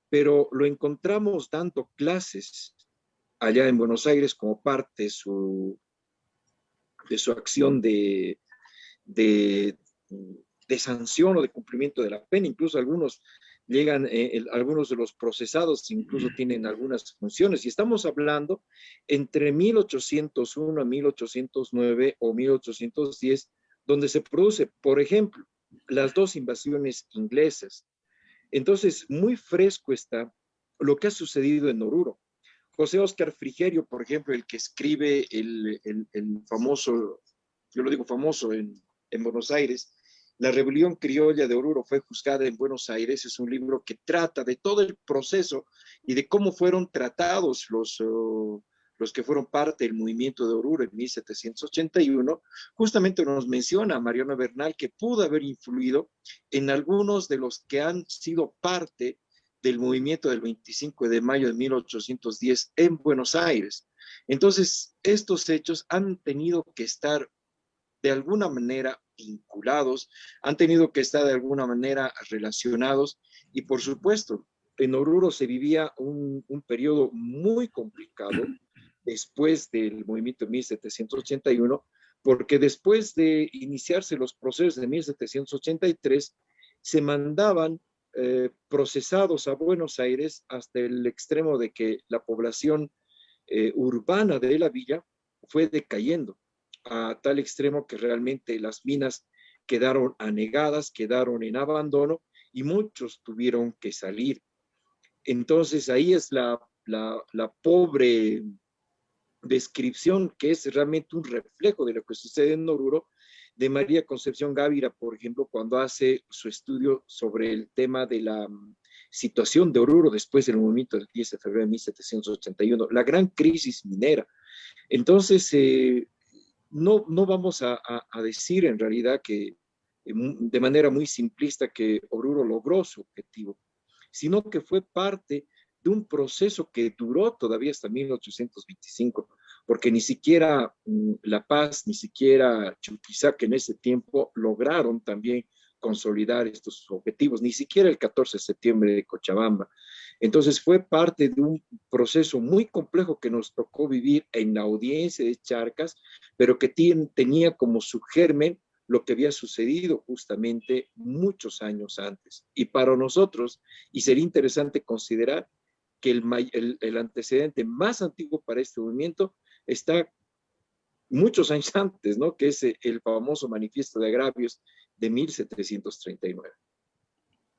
pero lo encontramos dando clases allá en Buenos Aires como parte de su acción de sanción o de cumplimiento de la pena. Incluso algunos llegan, algunos de los procesados incluso tienen algunas funciones. Y estamos hablando entre 1801 a 1809 o 1810, donde se produce, por ejemplo, las dos invasiones inglesas. Entonces, muy fresco está lo que ha sucedido en Oruro. José Óscar Frigerio, por ejemplo, el que escribe el famoso, yo lo digo famoso en Buenos Aires, La Rebelión Criolla de Oruro fue juzgada en Buenos Aires. Es un libro que trata de todo el proceso y de cómo fueron tratados los que fueron parte del movimiento de Oruro en 1781. Justamente nos menciona Mariano Bernal que pudo haber influido en algunos de los que han sido parte del movimiento del 25 de mayo de 1810 en Buenos Aires. Entonces, estos hechos han tenido que estar de alguna manera vinculados, han tenido que estar de alguna manera relacionados y por supuesto, en Oruro se vivía un periodo muy complicado después del movimiento de 1781, porque después de iniciarse los procesos de 1783, se mandaban procesados a Buenos Aires hasta el extremo de que la población urbana de la villa fue decayendo a tal extremo que realmente las minas quedaron anegadas, quedaron en abandono y muchos tuvieron que salir. Entonces ahí es la pobre descripción, que es realmente un reflejo de lo que sucede en Oruro, de María Concepción Gávira, por ejemplo, cuando hace su estudio sobre el tema de la situación de Oruro después del movimiento del 10 de febrero de 1781, la gran crisis minera. Entonces, no vamos a decir en realidad que de manera muy simplista que Oruro logró su objetivo, sino que fue parte de un proceso que duró todavía hasta 1825, porque ni siquiera La Paz, ni siquiera Chuquisaca en ese tiempo lograron también consolidar estos objetivos, ni siquiera el 14 de septiembre de Cochabamba. Entonces fue parte de un proceso muy complejo que nos tocó vivir en la audiencia de Charcas, pero que tenía como su germen lo que había sucedido justamente muchos años antes. Y para nosotros, y sería interesante considerar que el antecedente más antiguo para este movimiento está muchos años antes, ¿no? Que es el famoso Manifiesto de Agravios de 1739.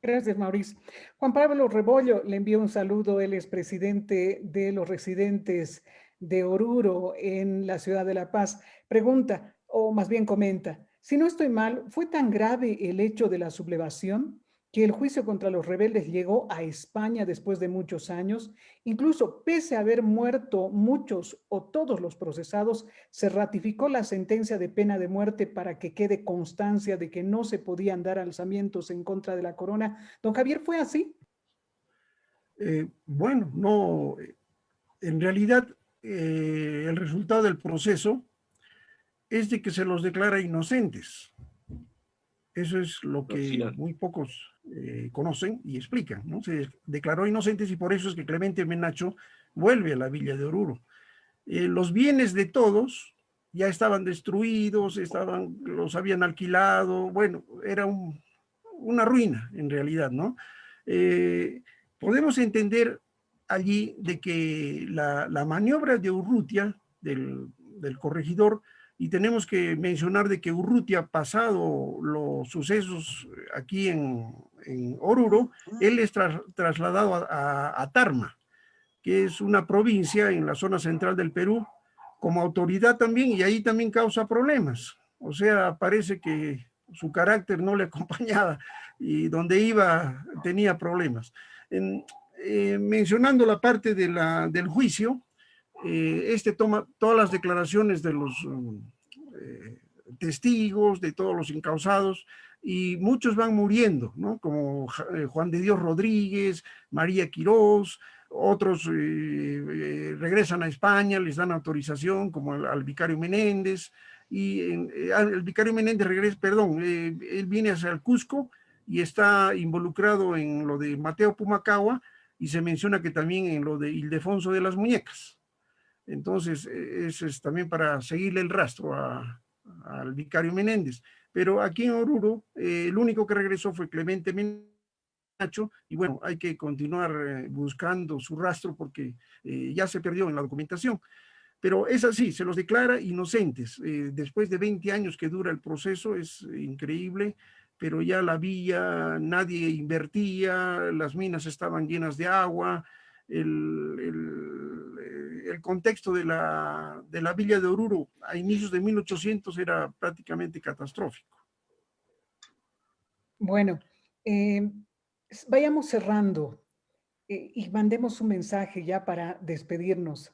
Gracias, Mauricio. Juan Pablo Rebollo le envió un saludo. Él es presidente de los residentes de Oruro en la ciudad de La Paz. Pregunta, o más bien comenta, si no estoy mal, ¿fue tan grave el hecho de la sublevación que el juicio contra los rebeldes llegó a España después de muchos años? Incluso pese a haber muerto muchos o todos los procesados, se ratificó la sentencia de pena de muerte para que quede constancia de que no se podían dar alzamientos en contra de la corona. Don Javier, ¿fue así? Bueno, no, en realidad el resultado del proceso es de que se los declara inocentes. Eso es lo que muy pocos conocen y explican, ¿no? Se declaró inocentes y por eso es que Clemente Menacho vuelve a la villa de Oruro. Los bienes de todos ya estaban destruidos, los habían alquilado, bueno, era una ruina en realidad, ¿no? Podemos entender allí de que la maniobra de Urrutia, del corregidor, y tenemos que mencionar de que Urrutia, pasado los sucesos aquí en Oruro, él es trasladado a Tarma, que es una provincia en la zona central del Perú, como autoridad también, y ahí también causa problemas. O sea, parece que su carácter no le acompañaba y donde iba tenía problemas. Mencionando la parte del juicio, este toma todas las declaraciones de los testigos, de todos los encausados, y muchos van muriendo, ¿no? Como Juan de Dios Rodríguez, María Quirós, otros regresan a España, les dan autorización, como al vicario Menéndez, y el vicario Menéndez regresa, perdón, él viene hacia el Cusco y está involucrado en lo de Mateo Pumacahua, y se menciona que también en lo de Ildefonso de las Muñecas. Entonces, eso es también para seguirle el rastro al vicario Menéndez. Pero aquí en Oruro, el único que regresó fue Clemente Menacho, y bueno, hay que continuar buscando su rastro porque ya se perdió en la documentación. Pero es así, se los declara inocentes. Después de 20 años que dura el proceso, es increíble, pero ya la villa, nadie invertía, las minas estaban llenas de agua, el contexto de la villa de Oruro a inicios de 1800 era prácticamente catastrófico. Bueno, vayamos cerrando y mandemos un mensaje ya para despedirnos.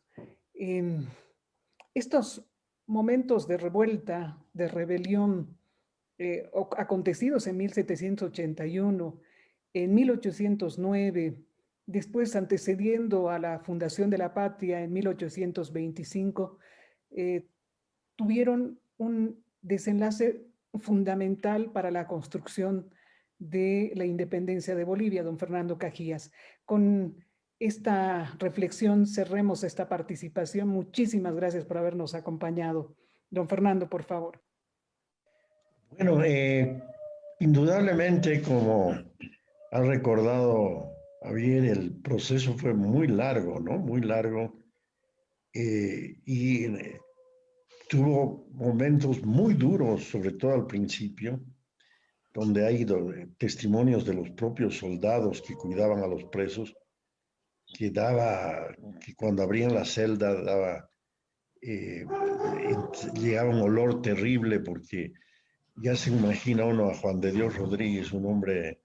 Estos momentos de revuelta, de rebelión, acontecidos en 1781, en 1809, después antecediendo a la fundación de la patria en 1825, tuvieron un desenlace fundamental para la construcción de la independencia de Bolivia, don Fernando Cajías. Con esta reflexión cerremos esta participación. Muchísimas gracias por habernos acompañado. Don Fernando, por favor. Bueno, indudablemente, como ha recordado Javier, el proceso fue muy largo, ¿no? Muy largo. Y tuvo momentos muy duros, sobre todo al principio, donde hay testimonios de los propios soldados que cuidaban a los presos, que cuando abrían la celda llegaba un olor terrible, porque ya se imagina uno a Juan de Dios Rodríguez, un hombre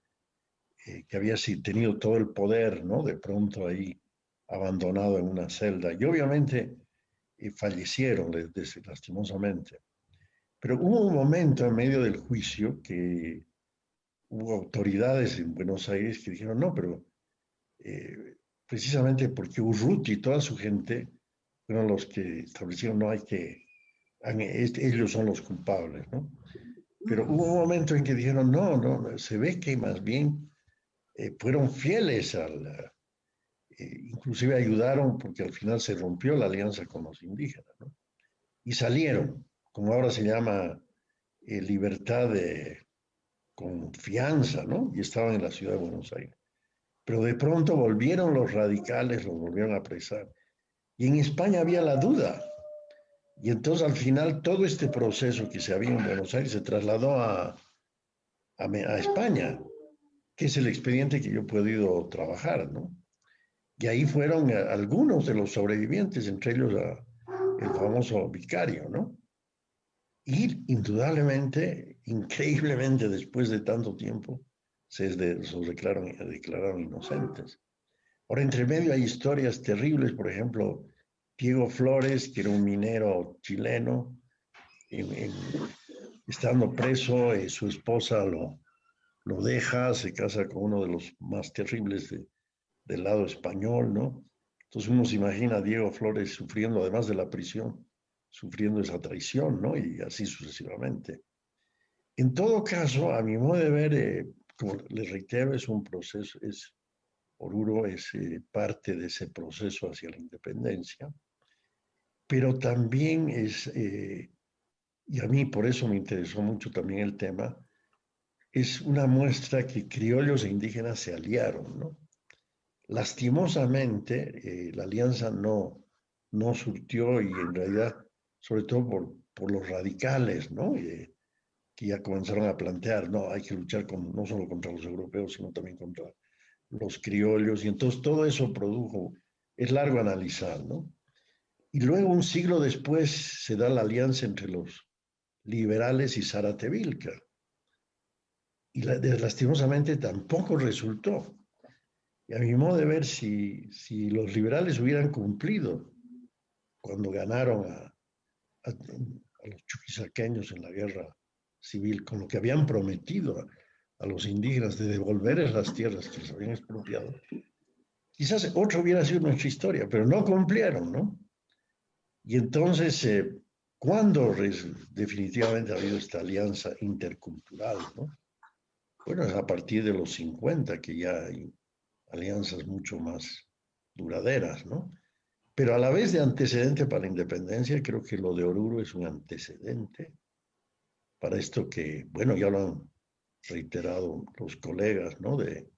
que había tenido todo el poder, ¿no? De pronto ahí abandonado en una celda. Y obviamente fallecieron lastimosamente. Pero hubo un momento en medio del juicio que hubo autoridades en Buenos Aires que dijeron, no, pero precisamente porque Urruti y toda su gente fueron los que establecieron, no hay que, ellos son los culpables, ¿no? Pero hubo un momento en que dijeron, no, se ve que más bien fueron fieles inclusive ayudaron porque al final se rompió la alianza con los indígenas, ¿no? Y salieron, como ahora se llama, libertad de confianza, ¿no? Y estaban en la ciudad de Buenos Aires. Pero de pronto volvieron los radicales, los volvieron a apresar. Y en España había la duda. Y entonces al final todo este proceso que se había en Buenos Aires se trasladó a España, que es el expediente que yo he podido trabajar, ¿no? Y ahí fueron algunos de los sobrevivientes, entre ellos el famoso vicario, ¿no? Y indudablemente, increíblemente, después de tanto tiempo, se declararon inocentes. Ahora, entre medio hay historias terribles, por ejemplo, Diego Flores, que era un minero chileno, estando preso, su esposa lo deja, se casa con uno de los más terribles del lado español, ¿no? Entonces uno se imagina a Diego Flores sufriendo, además de la prisión, sufriendo esa traición, ¿no? Y así sucesivamente. En todo caso, a mi modo de ver, como les reitero, es un proceso, Oruro es parte de ese proceso hacia la independencia, pero también y a mí por eso me interesó mucho también el tema, es una muestra que criollos e indígenas se aliaron, ¿no? Lastimosamente, la alianza no surtió y en realidad, sobre todo por los radicales, ¿no? Que ya comenzaron a plantear, no, hay que luchar no solo contra los europeos, sino también contra los criollos, y entonces todo eso produjo, es largo analizar, ¿no? Y luego un siglo después se da la alianza entre los liberales y Zárate Vilca, y lastimosamente tampoco resultó. Y a mi modo de ver, si los liberales hubieran cumplido cuando ganaron a los chuquisaqueños en la guerra civil, con lo que habían prometido a los indígenas de devolverles las tierras que les habían expropiado, quizás otra hubiera sido nuestra historia, pero no cumplieron, ¿no? Y entonces, ¿cuándo definitivamente ha habido esta alianza intercultural, ¿no? Bueno, es a partir de los 50 que ya hay alianzas mucho más duraderas, ¿no? Pero a la vez de antecedente para la independencia, creo que lo de Oruro es un antecedente para esto que, bueno, ya lo han reiterado los colegas, ¿no? De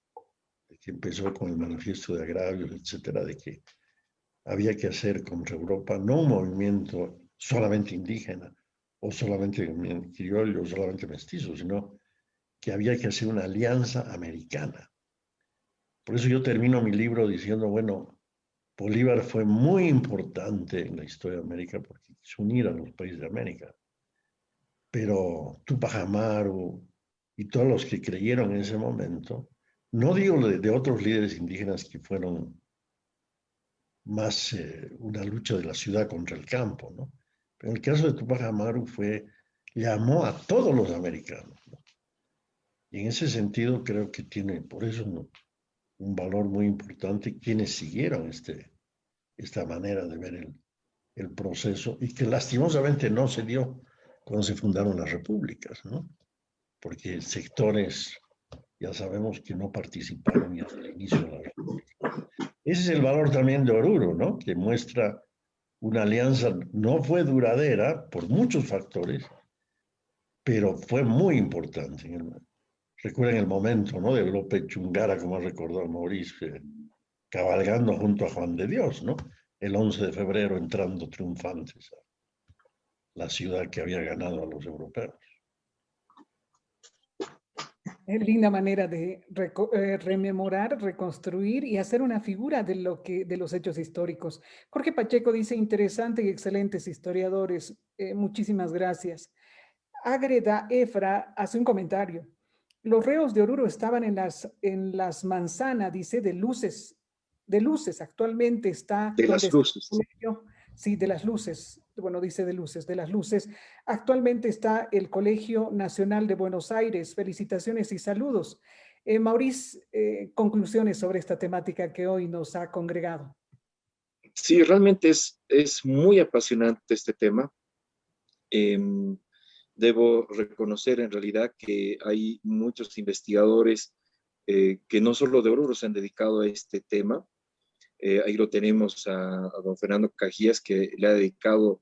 que empezó con el manifiesto de agravios, etcétera, de que había que hacer contra Europa no un movimiento solamente indígena o solamente criollo o solamente mestizo, sino que había que hacer una alianza americana. Por eso yo termino mi libro diciendo, bueno, Bolívar fue muy importante en la historia de América porque quiso unir a los países de América. Pero Túpac Amaru y todos los que creyeron en ese momento, no digo de otros líderes indígenas que fueron más una lucha de la ciudad contra el campo, ¿no? Pero en el caso de Túpac Amaru llamó a todos los americanos, ¿no? Y en ese sentido creo que tiene, por eso, un valor muy importante quienes siguieron esta manera de ver el proceso y que lastimosamente no se dio cuando se fundaron las repúblicas, ¿no? Porque sectores, ya sabemos que no participaron ni hasta el inicio de la república. Ese es el valor también de Oruro, ¿no? Que muestra una alianza, no fue duradera por muchos factores, pero fue muy importante. Recuerden el momento, ¿no? De López Chungara, como ha recordado Maurice, cabalgando junto a Juan de Dios, ¿no? El 11 de febrero entrando triunfantes a la ciudad que había ganado a los europeos. Es linda manera de rememorar, reconstruir y hacer una figura de los hechos históricos. Jorge Pacheco dice, interesante y excelentes historiadores. Muchísimas gracias. Ágreda Efra hace un comentario. Los reos de Oruro estaban en las manzanas, dice, de luces. Actualmente está... De las luces. Sí, de las luces. Bueno, dice de las luces. Actualmente está el Colegio Nacional de Buenos Aires. Felicitaciones y saludos. Maurice, conclusiones sobre esta temática que hoy nos ha congregado. Sí, realmente es muy apasionante este tema. Debo reconocer en realidad que hay muchos investigadores que no solo de Oruro se han dedicado a este tema. Ahí lo tenemos a don Fernando Cajías, que le ha dedicado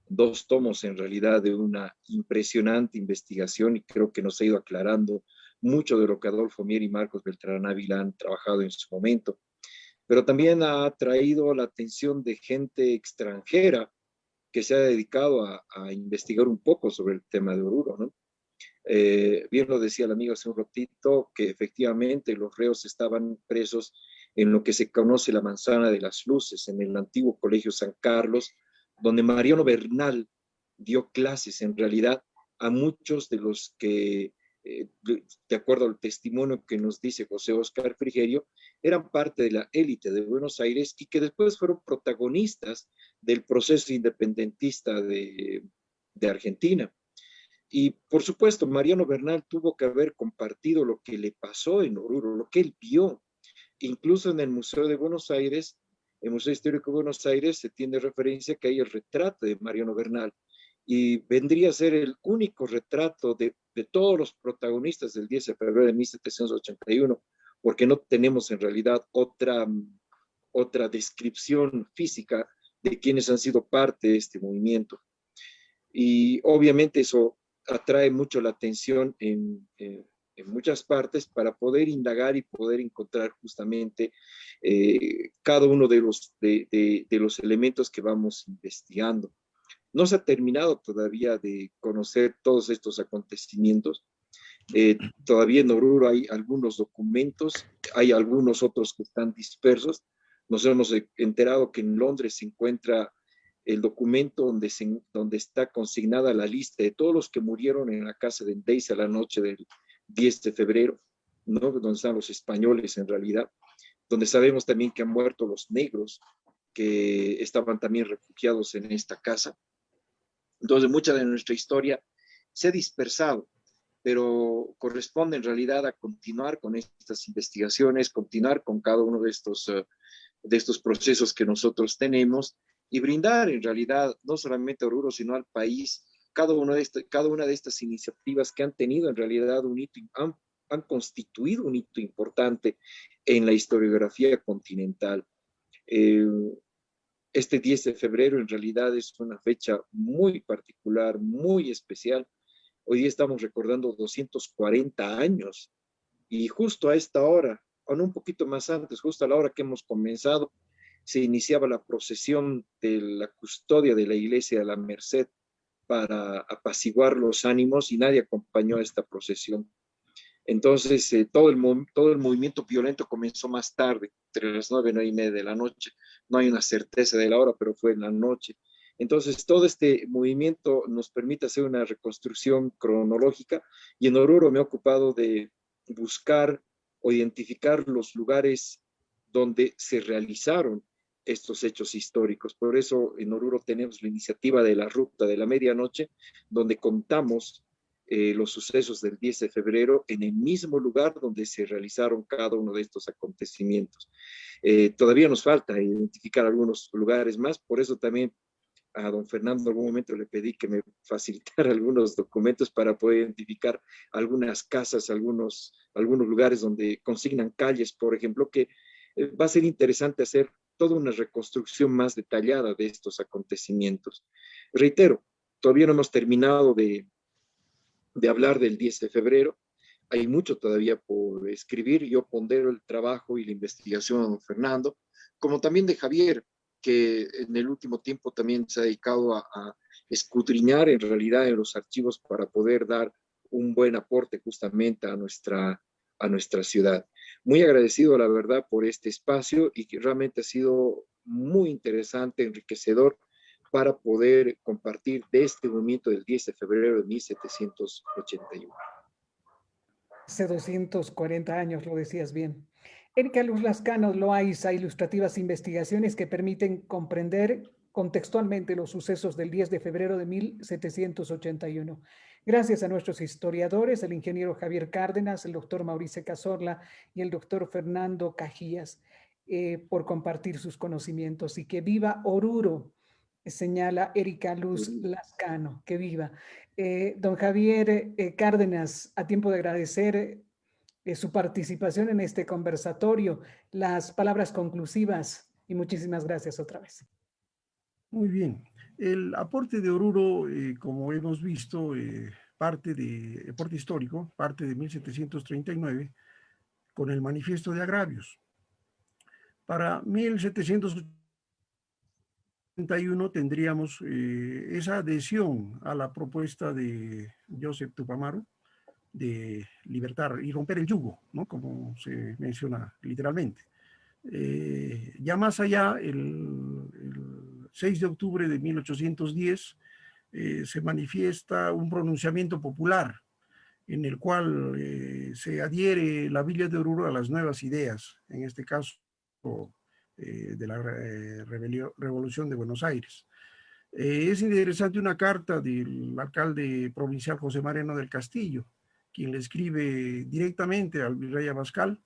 2 tomos en realidad de una impresionante investigación, y creo que nos ha ido aclarando mucho de lo que Adolfo Mier y Marcos Beltrán Ávila han trabajado en su momento. Pero también ha traído la atención de gente extranjera que se ha dedicado a investigar un poco sobre el tema de Oruro, ¿no? Bien lo decía el amigo hace un ratito, que efectivamente los reos estaban presos en lo que se conoce la Manzana de las Luces, en el antiguo Colegio San Carlos, donde Mariano Bernal dio clases en realidad a muchos de los que, de acuerdo al testimonio que nos dice José Óscar Frigerio, eran parte de la élite de Buenos Aires y que después fueron protagonistas del proceso independentista de Argentina. Y por supuesto, Mariano Bernal tuvo que haber compartido lo que le pasó en Oruro, lo que él vio. Incluso en el Museo de Buenos Aires, el Museo Histórico de Buenos Aires, se tiene referencia que hay el retrato de Mariano Bernal, y vendría a ser el único retrato de todos los protagonistas del 10 de febrero de 1781, porque no tenemos en realidad otra descripción física de quienes han sido parte de este movimiento. Y obviamente eso atrae mucho la atención en muchas partes para poder indagar y poder encontrar justamente cada uno de los elementos que vamos investigando. No se ha terminado todavía de conocer todos estos acontecimientos. Todavía en Oruro hay algunos documentos, hay algunos otros que están dispersos. Nos hemos enterado que en Londres se encuentra el documento donde está consignada la lista de todos los que murieron en la casa de Daisy a la noche del 10 de febrero, ¿no? Donde están los españoles en realidad, donde sabemos también que han muerto los negros que estaban también refugiados en esta casa. Entonces, mucha de nuestra historia se ha dispersado, pero corresponde en realidad a continuar con estas investigaciones, continuar con cada uno de estos procesos que nosotros tenemos, y brindar en realidad no solamente a Oruro, sino al país, cada una de estas iniciativas que han tenido en realidad un hito, han constituido un hito importante en la historiografía continental. Este 10 de febrero en realidad es una fecha muy particular, muy especial. Hoy día estamos recordando 240 años, y justo a esta hora, o no, un poquito más antes, justo a la hora que hemos comenzado, se iniciaba la procesión de la custodia de la iglesia de la Merced para apaciguar los ánimos, y nadie acompañó a esta procesión. Entonces, todo el movimiento violento comenzó más tarde, entre las 9 y 9:30 de la noche. No hay una certeza de la hora, pero fue en la noche. Entonces, todo este movimiento nos permite hacer una reconstrucción cronológica, y en Oruro me he ocupado de buscar o identificar los lugares donde se realizaron estos hechos históricos. Por eso en Oruro tenemos la iniciativa de la Ruta de la Medianoche, donde contamos los sucesos del 10 de febrero en el mismo lugar donde se realizaron cada uno de estos acontecimientos. Todavía nos falta identificar algunos lugares más, por eso también a don Fernando en algún momento le pedí que me facilitara algunos documentos para poder identificar algunas casas, algunos lugares donde consignan calles, por ejemplo, que va a ser interesante hacer toda una reconstrucción más detallada de estos acontecimientos. Reitero, todavía no hemos terminado de hablar del 10 de febrero. Hay mucho todavía por escribir. Yo pondero el trabajo y la investigación a don Fernando, como también de Javier, que en el último tiempo también se ha dedicado a escudriñar en realidad en los archivos para poder dar un buen aporte justamente a nuestra ciudad. Muy agradecido, la verdad, por este espacio, y que realmente ha sido muy interesante, enriquecedor, para poder compartir de este movimiento del 10 de febrero de 1781. Hace 240 años, lo decías bien. Erika Luz Lascano Loaiza, ilustrativas investigaciones que permiten comprender contextualmente los sucesos del 10 de febrero de 1781. Gracias a nuestros historiadores, el ingeniero Javier Cárdenas, el doctor Mauricio Cazorla y el doctor Fernando Cajías, por compartir sus conocimientos. Y que viva Oruro, señala Erika Luz Lascano, que viva. Don Javier Cárdenas, a tiempo de agradecer su participación en este conversatorio, las palabras conclusivas y muchísimas gracias otra vez. Muy bien. El aporte de Oruro, como hemos visto, aporte histórico, parte de 1739, con el Manifiesto de Agravios. Para 1781 tendríamos esa adhesión a la propuesta de Joseph Tupamaru de libertar y romper el yugo, ¿no? Como se menciona literalmente. Ya más allá, el 6 de octubre de 1810, se manifiesta un pronunciamiento popular en el cual se adhiere la Villa de Oruro a las nuevas ideas, en este caso de la Revolución de Buenos Aires. Es interesante una carta del alcalde provincial José Moreno del Castillo, quien le escribe directamente al virrey Abascal,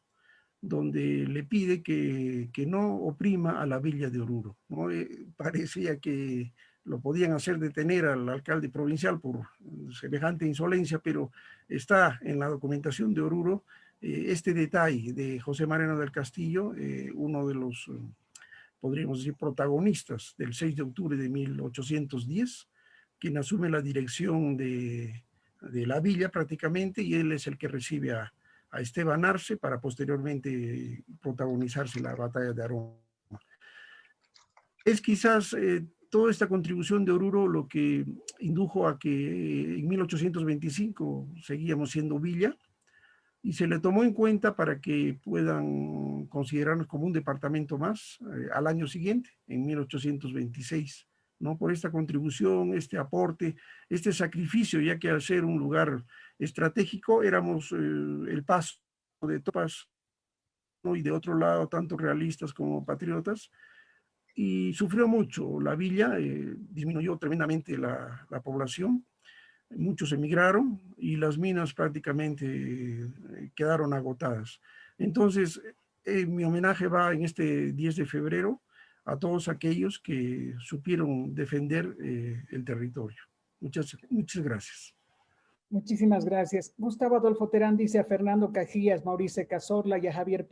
donde le pide que no oprima a la Villa de Oruro, ¿no? Parecía que lo podían hacer detener al alcalde provincial por semejante insolencia, pero está en la documentación de Oruro este detalle de José Moreno del Castillo, uno de los, podríamos decir, protagonistas del 6 de octubre de 1810, quien asume la dirección de la villa prácticamente, y él es el que recibe a Esteban Arce para posteriormente protagonizarse la batalla de Aroma. Es quizás toda esta contribución de Oruro lo que indujo a que en 1825 seguíamos siendo villa y se le tomó en cuenta para que puedan considerarnos como un departamento más al año siguiente, en 1826, ¿no? Por esta contribución, este aporte, este sacrificio, ya que al ser un lugar estratégico éramos el paso de tropas, ¿no? Y de otro lado, tanto realistas como patriotas, y sufrió mucho la villa, disminuyó tremendamente la población, muchos emigraron y las minas prácticamente quedaron agotadas. Entonces, mi homenaje va en este 10 de febrero a todos aquellos que supieron defender el territorio. Muchas gracias. Muchísimas gracias. Gustavo Adolfo Terán dice a Fernando Cajías, Mauricio Cazorla y a Javier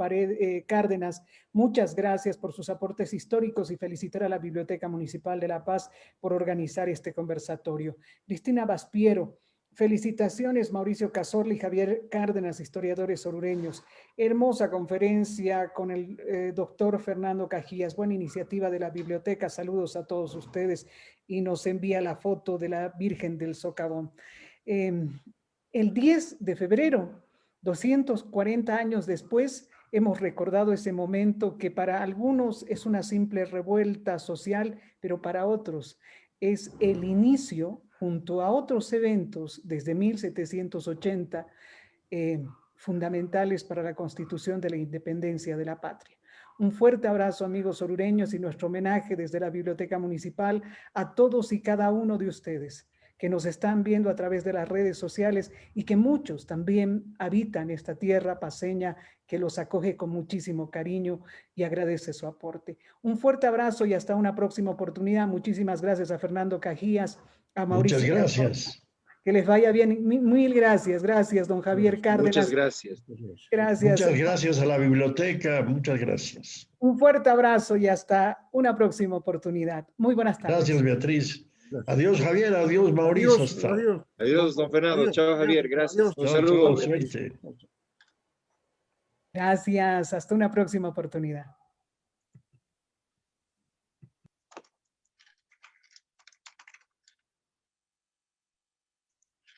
Cárdenas, muchas gracias por sus aportes históricos y felicitar a la Biblioteca Municipal de La Paz por organizar este conversatorio. Cristina Baspiero, felicitaciones Mauricio Cazorla y Javier Cárdenas, historiadores orureños. Hermosa conferencia con el doctor Fernando Cajías, buena iniciativa de la biblioteca, saludos a todos ustedes, y nos envía la foto de la Virgen del Socavón. El 10 de febrero, 240 años después, hemos recordado ese momento que para algunos es una simple revuelta social, pero para otros es el inicio, junto a otros eventos desde 1780, fundamentales para la constitución de la independencia de la patria. Un fuerte abrazo, amigos orureños, y nuestro homenaje desde la Biblioteca Municipal a todos y cada uno de ustedes que nos están viendo a través de las redes sociales y que muchos también habitan esta tierra paceña que los acoge con muchísimo cariño y agradece su aporte. Un fuerte abrazo y hasta una próxima oportunidad. Muchísimas gracias a Fernando Cajías, a Mauricio. Muchas gracias. Que les vaya bien. Mil gracias. Gracias, don Javier Cárdenas. Muchas gracias. Gracias. Muchas gracias a la biblioteca. Muchas gracias. Un fuerte abrazo y hasta una próxima oportunidad. Muy buenas tardes. Gracias, Beatriz. Adiós, Javier. Adiós, Mauricio. Adiós, don Fernando. Adiós. Chao, Javier. Gracias. Un saludo. Suerte. Gracias. Hasta una próxima oportunidad.